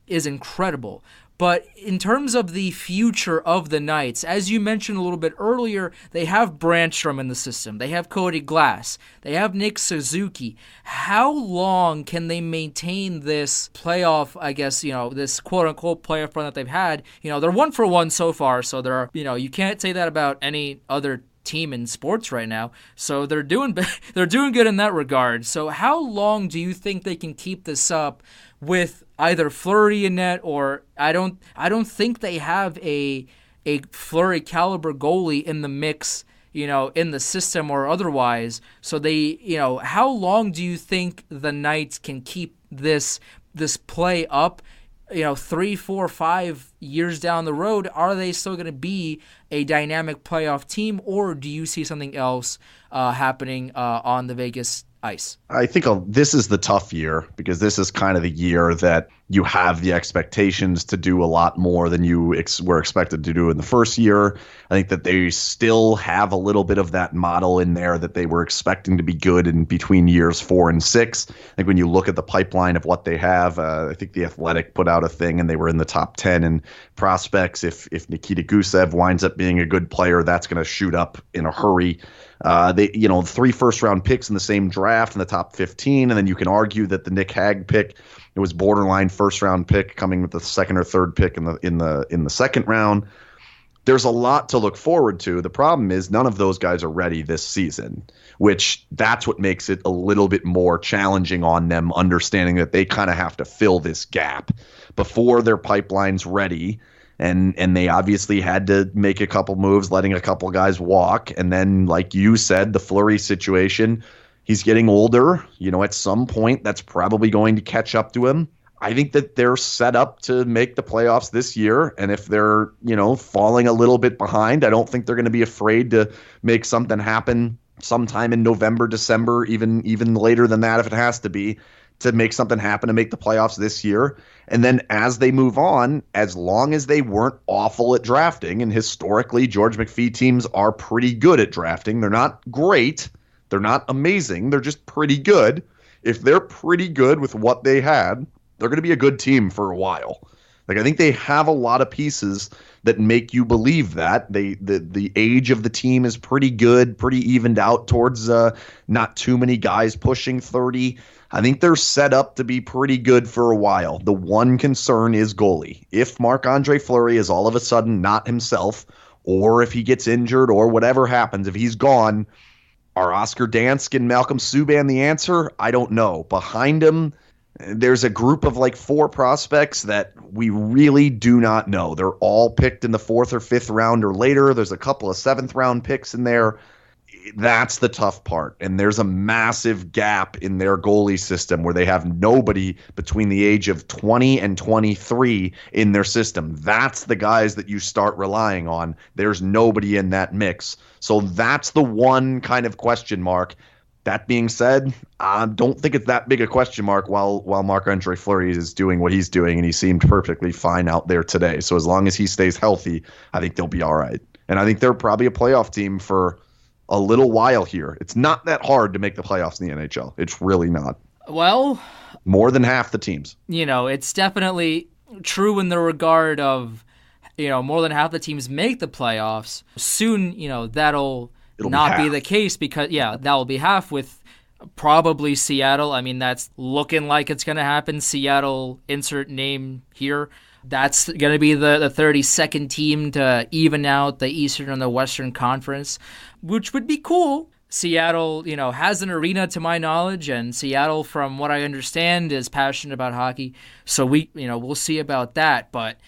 is incredible. But in terms of the future of the Knights, as you mentioned a little bit earlier, they have Brandstrom in the system. They have Cody Glass. They have Nick Suzuki. How long can they maintain this playoff, this quote-unquote playoff run that they've had? They're 1-for-1 so far, so you can't say that about any other team in sports right now. So they're doing good in that regard. So how long do you think they can keep this up with either Fleury in net, or I don't think they have a Fleury caliber goalie in the mix, in the system or otherwise. So they, how long do you think the Knights can keep this play up? 3, 4, 5 years down the road, are they still going to be a dynamic playoff team, or do you see something else happening on the Vegas ice? I think this is the tough year, because this is kind of the year that you have the expectations to do a lot more than you were expected to do in the first year. I think that they still have a little bit of that model in there that they were expecting to be good in between years 4 and 6. I think when you look at the pipeline of what they have, I think The Athletic put out a thing and they were in the top 10 in prospects. If Nikita Gusev winds up being a good player, that's going to shoot up in a hurry. They 3 first-round picks in the same draft in the top 15, and then you can argue that the Nick Hag pick, it was borderline first-round pick coming with the second or third pick in the second round. There's a lot to look forward to. The problem is none of those guys are ready this season, which that's what makes it a little bit more challenging on them, understanding that they kind of have to fill this gap before their pipeline's ready. And they obviously had to make a couple moves, letting a couple guys walk. And then, like you said, the Fleury situation, he's getting older. At some point, that's probably going to catch up to him. I think that they're set up to make the playoffs this year. And if they're, falling a little bit behind, I don't think they're going to be afraid to make something happen sometime in November, December, even later than that if it has to be, to make something happen to make the playoffs this year. And then as they move on, as long as they weren't awful at drafting, and historically George McPhee teams are pretty good at drafting. They're not great. They're not amazing. They're just pretty good. If they're pretty good with what they had, they're going to be a good team for a while. Like, I think they have a lot of pieces that make you believe that. The age of the team is pretty good, pretty evened out towards not too many guys pushing 30. I think they're set up to be pretty good for a while. The one concern is goalie. If Marc-Andre Fleury is all of a sudden not himself, or if he gets injured or whatever happens, if he's gone, are Oscar Dansk and Malcolm Subban the answer? I don't know. Behind him, there's a group of like 4 prospects that we really do not know. They're all picked in the 4th or 5th round or later. There's a couple of 7th round picks in there. That's the tough part. And there's a massive gap in their goalie system where they have nobody between the age of 20 and 23 in their system. That's the guys that you start relying on. There's nobody in that mix. So that's the one kind of question mark. That being said, I don't think it's that big a question mark while Marc-Andre Fleury is doing what he's doing, and he seemed perfectly fine out there today. So as long as he stays healthy, I think they'll be all right. And I think they're probably a playoff team for a little while here. It's not that hard to make the playoffs in the NHL. It's really not. Well, more than half the teams. It's definitely true in the regard of, more than half the teams make the playoffs. Soon, that'll not be the case because, that will be half with probably Seattle. I mean, that's looking like it's going to happen. Seattle, insert name here. That's going to be the 32nd team to even out the Eastern and the Western Conference, which would be cool. Seattle, has an arena to my knowledge, and Seattle, from what I understand, is passionate about hockey. So we'll see about that. But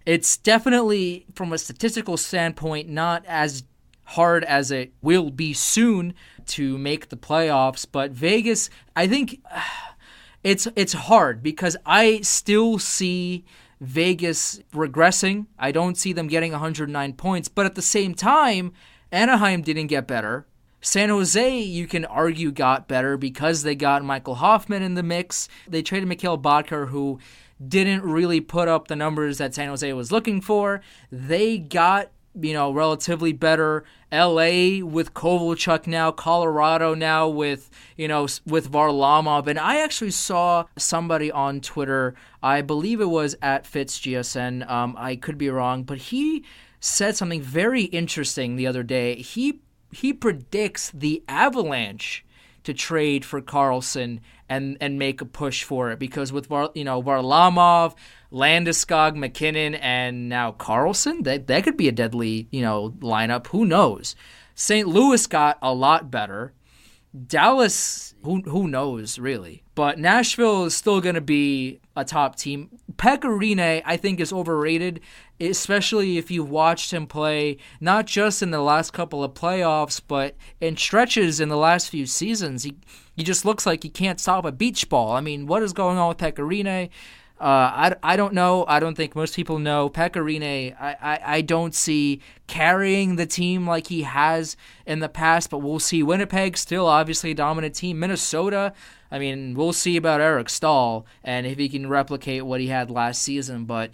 it's definitely, from a statistical standpoint, not as hard as it will be soon to make the playoffs. But Vegas, I think it's hard because I still see Vegas regressing. I don't see them getting 109 points, but at the same time, Anaheim didn't get better. San Jose, you can argue, got better because they got Michael Hoffman in the mix. They traded Mikhail Boehlke, who didn't really put up the numbers that San Jose was looking for. They got, relatively better. LA with Kovalchuk now, Colorado now with Varlamov. And I actually saw somebody on Twitter, I believe it was at FitzGSN, I could be wrong, but he said something very interesting the other day. He predicts the Avalanche to trade for Karlsson and make a push for it because with Varlamov, Landeskog, McKinnon, and now Karlsson, that could be a deadly lineup. Who knows? St. Louis got a lot better. Dallas, who knows really? But Nashville is still going to be a top team. Pekka Rinne, I think, is overrated, especially if you've watched him play not just in the last couple of playoffs, but in stretches in the last few seasons. He just looks like he can't stop a beach ball. I mean, what is going on with Pekka Rinne? I don't know. I don't think most people know. Pekka Rinne, I don't see carrying the team like he has in the past, but we'll see. Winnipeg, still obviously a dominant team. Minnesota, I mean, we'll see about Eric Stahl and if he can replicate what he had last season, but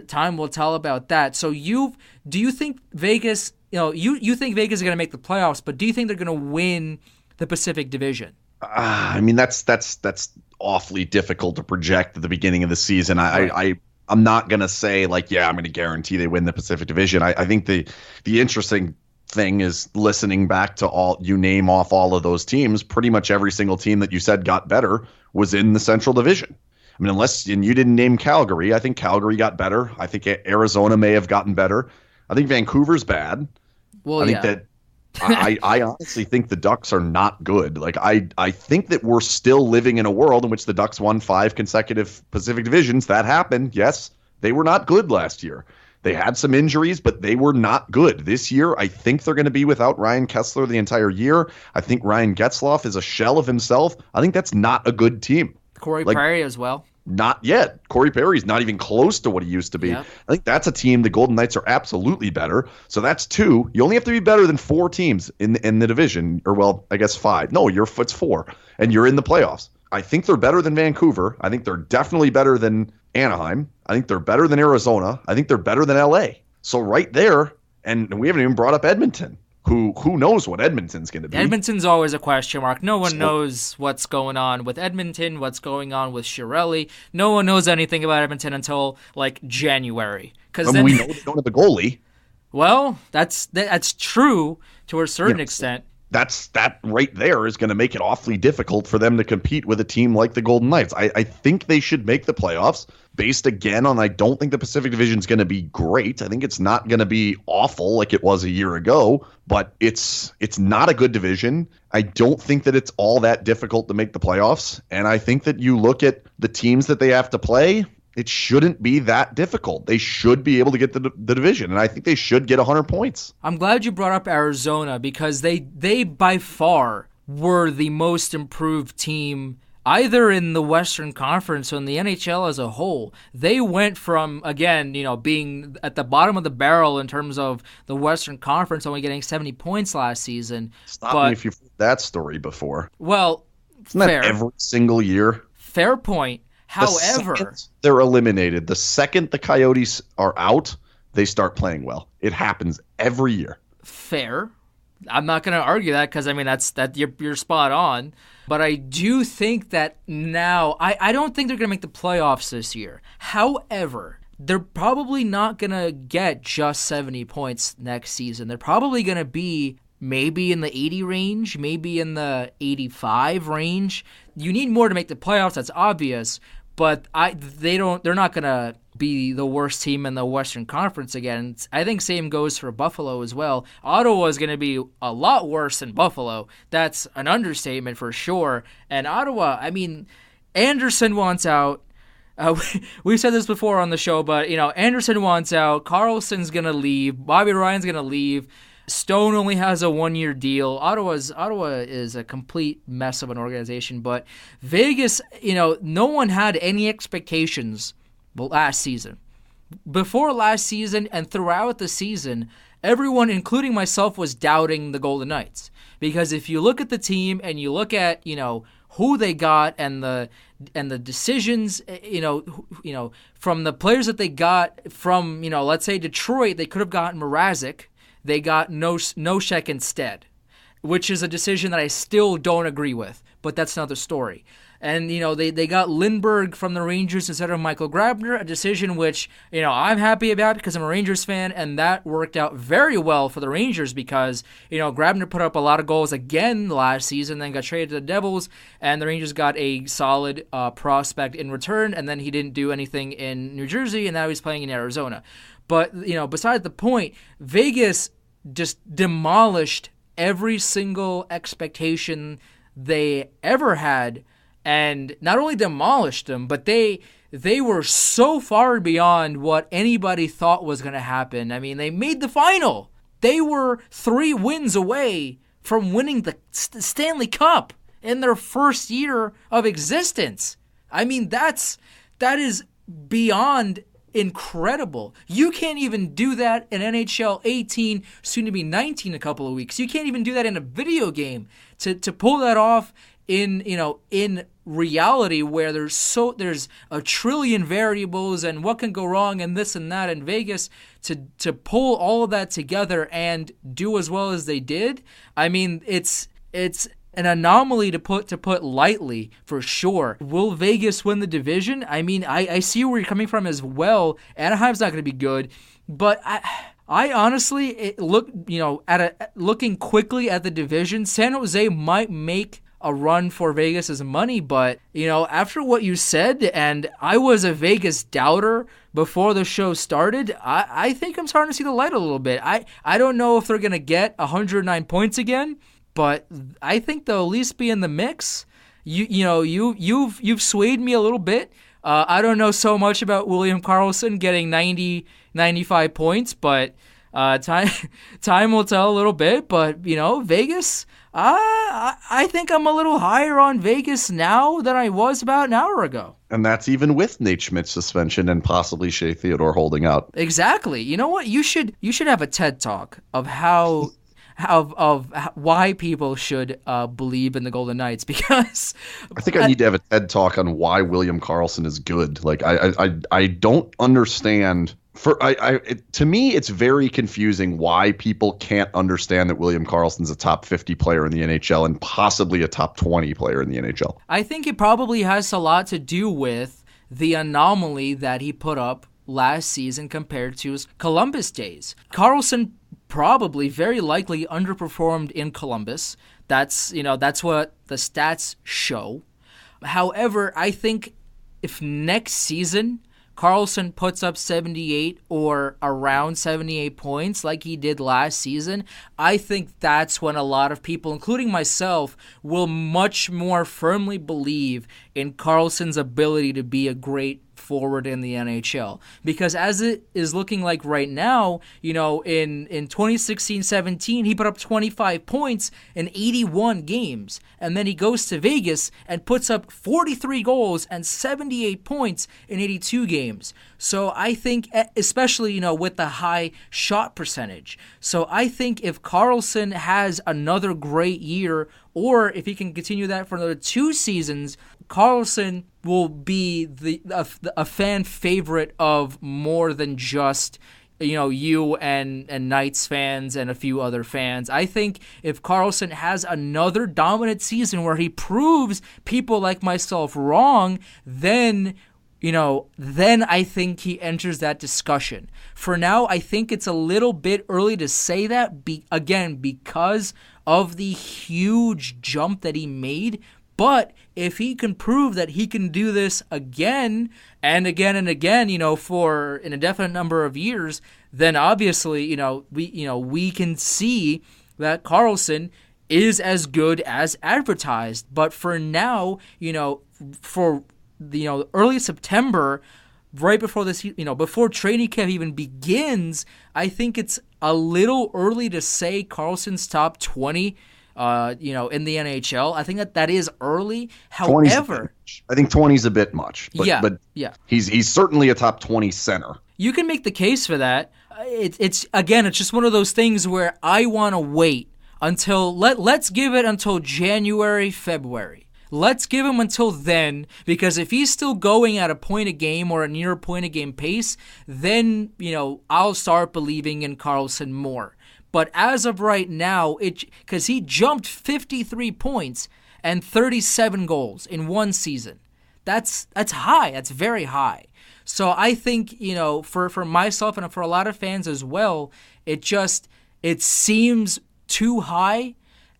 time will tell about that. So do you think Vegas, you think Vegas is going to make the playoffs, but do you think they're going to win the Pacific Division? I mean, that's awfully difficult to project at the beginning of the season. I'm not going to say I'm going to guarantee they win the Pacific Division. I think the interesting thing is listening back to you name off all of those teams, pretty much every single team that you said got better was in the Central Division. I mean, and you didn't name Calgary. I think Calgary got better. I think Arizona may have gotten better. I think Vancouver's bad. Well, I think that I honestly think the Ducks are not good. I think that we're still living in a world in which the Ducks won 5 consecutive Pacific Divisions. That happened. Yes, they were not good last year. They had some injuries, but they were not good. This year, I think they're going to be without Ryan Kessler the entire year. I think Ryan Getzlaf is a shell of himself. I think that's not a good team. Corey Perry as well. Not yet. Corey Perry's not even close to what he used to be. Yep. I think that's a team the Golden Knights are absolutely better. So that's 2. You only have to be better than 4 teams in the division, or well, I guess 5. No, it's 4, and you're in the playoffs. I think they're better than Vancouver. I think they're definitely better than Anaheim. I think they're better than Arizona. I think they're better than LA. So right there, and we haven't even brought up Edmonton. Who knows what Edmonton's going to be? Edmonton's always a question mark. No one knows what's going on with Edmonton, what's going on with Chiarelli. No one knows anything about Edmonton until like January. We know they don't have a goalie. Well, that's true to a certain extent. That right there is going to make it awfully difficult for them to compete with a team like the Golden Knights. I think they should make the playoffs based again on I don't think the Pacific Division is going to be great. I think it's not going to be awful like it was a year ago, but it's not a good division. I don't think that it's all that difficult to make the playoffs, and I think that you look at the teams that they have to play, it shouldn't be that difficult. They should be able to get the division, and I think they should get 100 points. I'm glad you brought up Arizona because they by far were the most improved team either in the Western Conference or in the NHL as a whole. They went from, again, being at the bottom of the barrel in terms of the Western Conference, only getting 70 points last season. Stop me if you've heard that story before. Well, isn't that every single year? Fair point. However, they're eliminated. The second the Coyotes are out, they start playing well. It happens every year. Fair. I'm not going to argue that because, you're spot on. But I do think that now, I don't think they're going to make the playoffs this year. However, they're probably not going to get just 70 points next season. They're probably going to be maybe in the 80 range, maybe in the 85 range. You need more to make the playoffs, that's obvious. But they're not going to be the worst team in the Western Conference again. I think same goes for Buffalo as well. Ottawa is going to be a lot worse than Buffalo. That's an understatement for sure. And Ottawa, Anderson wants out. We've said this before on the show, but Anderson wants out. Carlson's going to leave. Bobby Ryan's going to leave. Stone only has a 1-year deal. Ottawa is a complete mess of an organization, but Vegas, no one had any expectations last season. Before last season and throughout the season, everyone, including myself, was doubting the Golden Knights. Because if you look at the team and you look at, who they got and the decisions, from the players that they got from, let's say Detroit, they could have gotten Mrazek. They got Noshek instead, which is a decision that I still don't agree with, but that's another story. And, they got Lindbergh from the Rangers instead of Michael Grabner, a decision which, I'm happy about because I'm a Rangers fan, and that worked out very well for the Rangers because, Grabner put up a lot of goals again last season, then got traded to the Devils, and the Rangers got a solid prospect in return, and then he didn't do anything in New Jersey, and now he's playing in Arizona. But, besides the point, Vegas just demolished every single expectation they ever had, and not only demolished them, but they were so far beyond what anybody thought was going to happen. They made the final. They were 3 wins away from winning the Stanley Cup in their first year of existence. That is beyond incredible. You can't even do that in NHL 18, soon to be 19 in a couple of weeks. You can't even do that in a video game. To pull that off in reality where there's a trillion variables and what can go wrong and this and that in Vegas, to pull all of that together and do as well as they did, it's an anomaly to put lightly, for sure. Will Vegas win the division? I see where you're coming from as well. Anaheim's not going to be good, but I honestly looking quickly at the division, San Jose might make a run for Vegas's money, but after what you said, and I was a Vegas doubter before the show started, I think I'm starting to see the light a little bit. I don't know if they're going to get 109 points again, but I think they'll at least be in the mix. You've swayed me a little bit. I don't know so much about William Karlsson getting 90 95 points, but time will tell a little bit. But, Vegas, I think I'm a little higher on Vegas now than I was about an hour ago. And that's even with Nate Schmidt's suspension and possibly Shea Theodore holding out. Exactly. You know what? You should have a TED Talk of why people should believe in the Golden Knights, because I think I need to have a TED Talk on why William Karlsson is good. Like I don't understand. To me, it's very confusing why people can't understand that William Karlsson's a top 50 player in the NHL and possibly a top 20 player in the NHL. I think it probably has a lot to do with the anomaly that he put up last season compared to his Columbus days. Karlsson probably, very likely, underperformed in Columbus. That's what the stats show. However, I think if next season Karlsson puts up 78 or around 78 points like he did last season, I think that's when a lot of people, including myself, will much more firmly believe in Karlsson's ability to be a great forward in the NHL. Because as it is looking like right now, in 2016-17, he put up 25 points in 81 games. And then he goes to Vegas and puts up 43 goals and 78 points in 82 games. So I think, especially, with the high shot percentage. So I think if Karlsson has another great year, or if he can continue that for another 2 seasons, Karlsson will be a fan favorite of more than just you and Knights fans and a few other fans. I think if Karlsson has another dominant season where he proves people like myself wrong, then I think he enters that discussion. For now, I think it's a little bit early to say that, because of the huge jump that he made. But if he can prove that he can do this again and again and again, for an indefinite number of years, then obviously, we can see that Karlsson is as good as advertised. But for now, for early September, right before this, before training camp even begins, I think it's a little early to say Karlsson's top 20. In the NHL. I think that is early. However, I think 20 is a bit much. But he's certainly a top 20 center. You can make the case for that. It's just one of those things where I want to wait until let's give it until January, February. Let's give him until then, because if he's still going at a point a game or a near point a game pace, then I'll start believing in Karlsson more. But as of right now, because he jumped 53 points and 37 goals in one season. That's high. That's very high. So I think, for myself and for a lot of fans as well, it seems too high.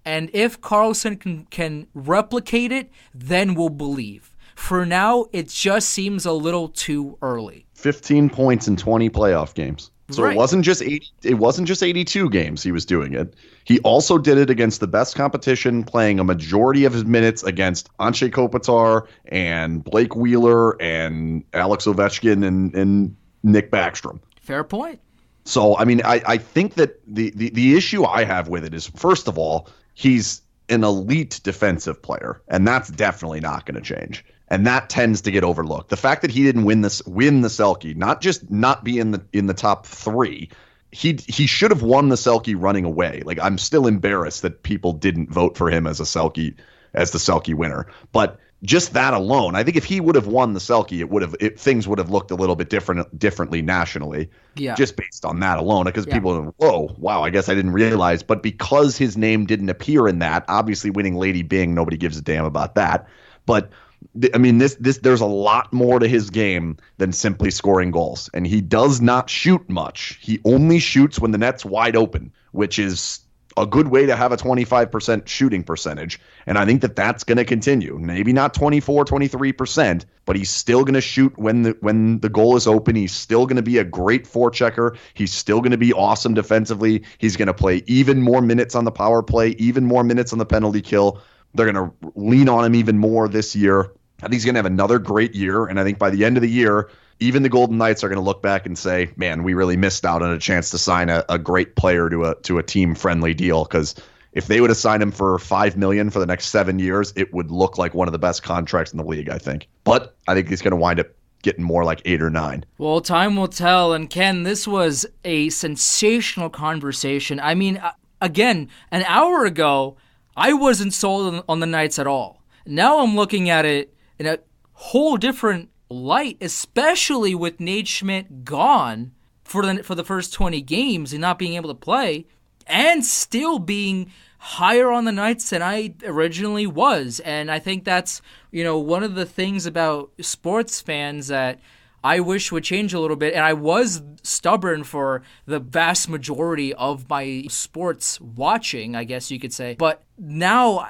And if Karlsson can replicate it, then we'll believe. For now, it just seems a little too early. 15 points in 20 playoff games. So right. It wasn't just 82 games he was doing it. He also did it against the best competition, playing a majority of his minutes against Anze Kopitar and Blake Wheeler and Alex Ovechkin and Nick Backstrom. Fair point. So, I think that the issue I have with it is, first of all, he's an elite defensive player, and that's definitely not going to change. And that tends to get overlooked. The fact that he didn't win the Selke, not just not be in the top 3, he should have won the Selke running away. Like, I'm still embarrassed that people didn't vote for him as the Selke winner. But just that alone, I think if he would have won the Selke, things would have looked a little bit differently nationally. Yeah. Just based on that alone, because people, wow, I guess I didn't realize. But because his name didn't appear in that, obviously winning Lady Byng, nobody gives a damn about that. But there's a lot more to his game than simply scoring goals. And he does not shoot much. He only shoots when the net's wide open, which is a good way to have a 25% shooting percentage. And I think that's going to continue. Maybe not 24, 23%, but he's still going to shoot when the goal is open. He's still going to be a great forechecker. He's still going to be awesome defensively. He's going to play even more minutes on the power play, even more minutes on the penalty kill. They're going to lean on him even more this year. I think he's going to have another great year. And I think by the end of the year, even the Golden Knights are going to look back and say, man, we really missed out on a chance to sign a great player to a team-friendly deal, because if they would have signed him for $5 million for the next 7 years, it would look like one of the best contracts in the league, I think. But I think he's going to wind up getting more like 8 or 9. Well, time will tell. And Ken, this was a sensational conversation. I mean, again, an hour ago, I wasn't sold on the Knights at all. Now I'm looking at it in a whole different light, especially with Nate Schmidt gone for the first 20 games and not being able to play, and still being higher on the Knights than I originally was. And I think that's, one of the things about sports fans that I wish would change a little bit. And I was stubborn for the vast majority of my sports watching, I guess you could say. But now,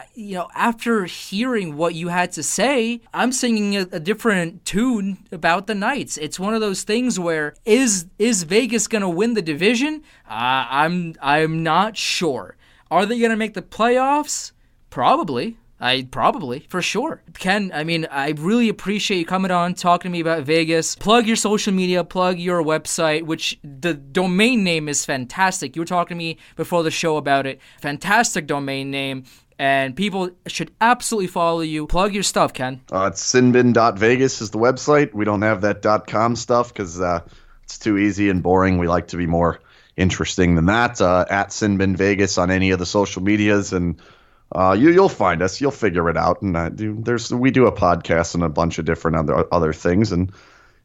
after hearing what you had to say, I'm singing a different tune about the Knights. It's one of those things where is Vegas going to win the division? I'm not sure. Are they going to make the playoffs? Probably, for sure. Ken, I really appreciate you coming on, talking to me about Vegas. Plug your social media, plug your website, which the domain name is fantastic. You were talking to me before the show about it. Fantastic domain name, and people should absolutely follow you. Plug your stuff, Ken. It's sinbin.vegas is the website. We don't have that .com stuff because it's too easy and boring. We like to be more interesting than that. At Sinbin Vegas on any of the social medias, and you'll find us. You'll figure it out. And we do a podcast and a bunch of different other things. And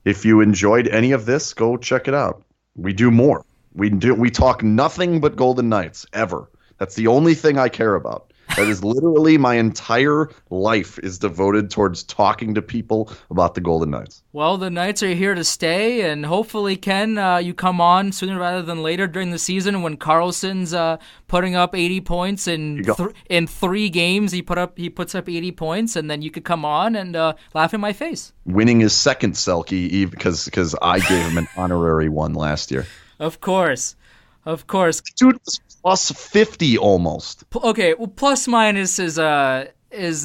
if you enjoyed any of this, go check it out. We do more. We talk nothing but Golden Knights ever. That's the only thing I care about. That is literally my entire life is devoted towards talking to people about the Golden Knights. Well, the Knights are here to stay, and hopefully, Ken, you come on sooner rather than later during the season when Carlson's putting up 80 points in 3 games. He puts up 80 points, and then you could come on and laugh in my face. Winning his second Selke because I gave him an honorary one last year. Of course. Dude was plus 50 almost. Okay, well, plus minus is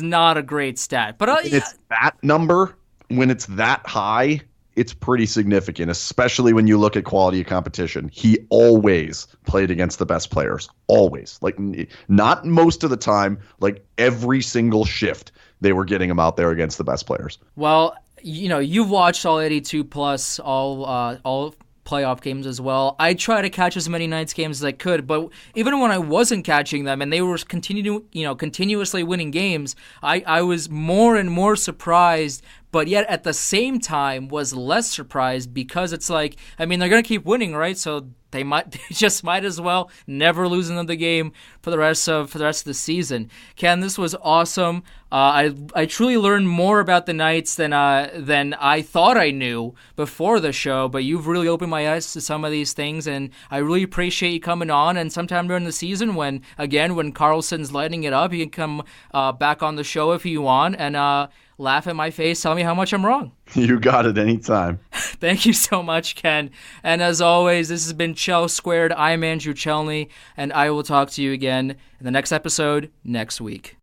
not a great stat, but it's that number. When it's that high, it's pretty significant, especially when you look at quality of competition. He always played against the best players, always. Like, not most of the time, like every single shift, they were getting him out there against the best players. Well, you've watched all 82 plus all playoff games as well. I try to catch as many Knights games as I could, but even when I wasn't catching them and they were continuously winning games, I was more and more surprised, but yet at the same time was less surprised because it's like, they're going to keep winning, right? So they just might as well never lose another game for the rest of the season. Ken, this was awesome. I truly learned more about the Knights than I thought I knew before the show, but you've really opened my eyes to some of these things, and I really appreciate you coming on. And sometime during the season, when Carlson's lighting it up, you can come back on the show if you want and laugh at my face, tell me how much I'm wrong. You got it anytime. Thank you so much, Ken. And as always, this has been Chel Squared. I'm Andrew Chelney, and I will talk to you again in the next episode next week.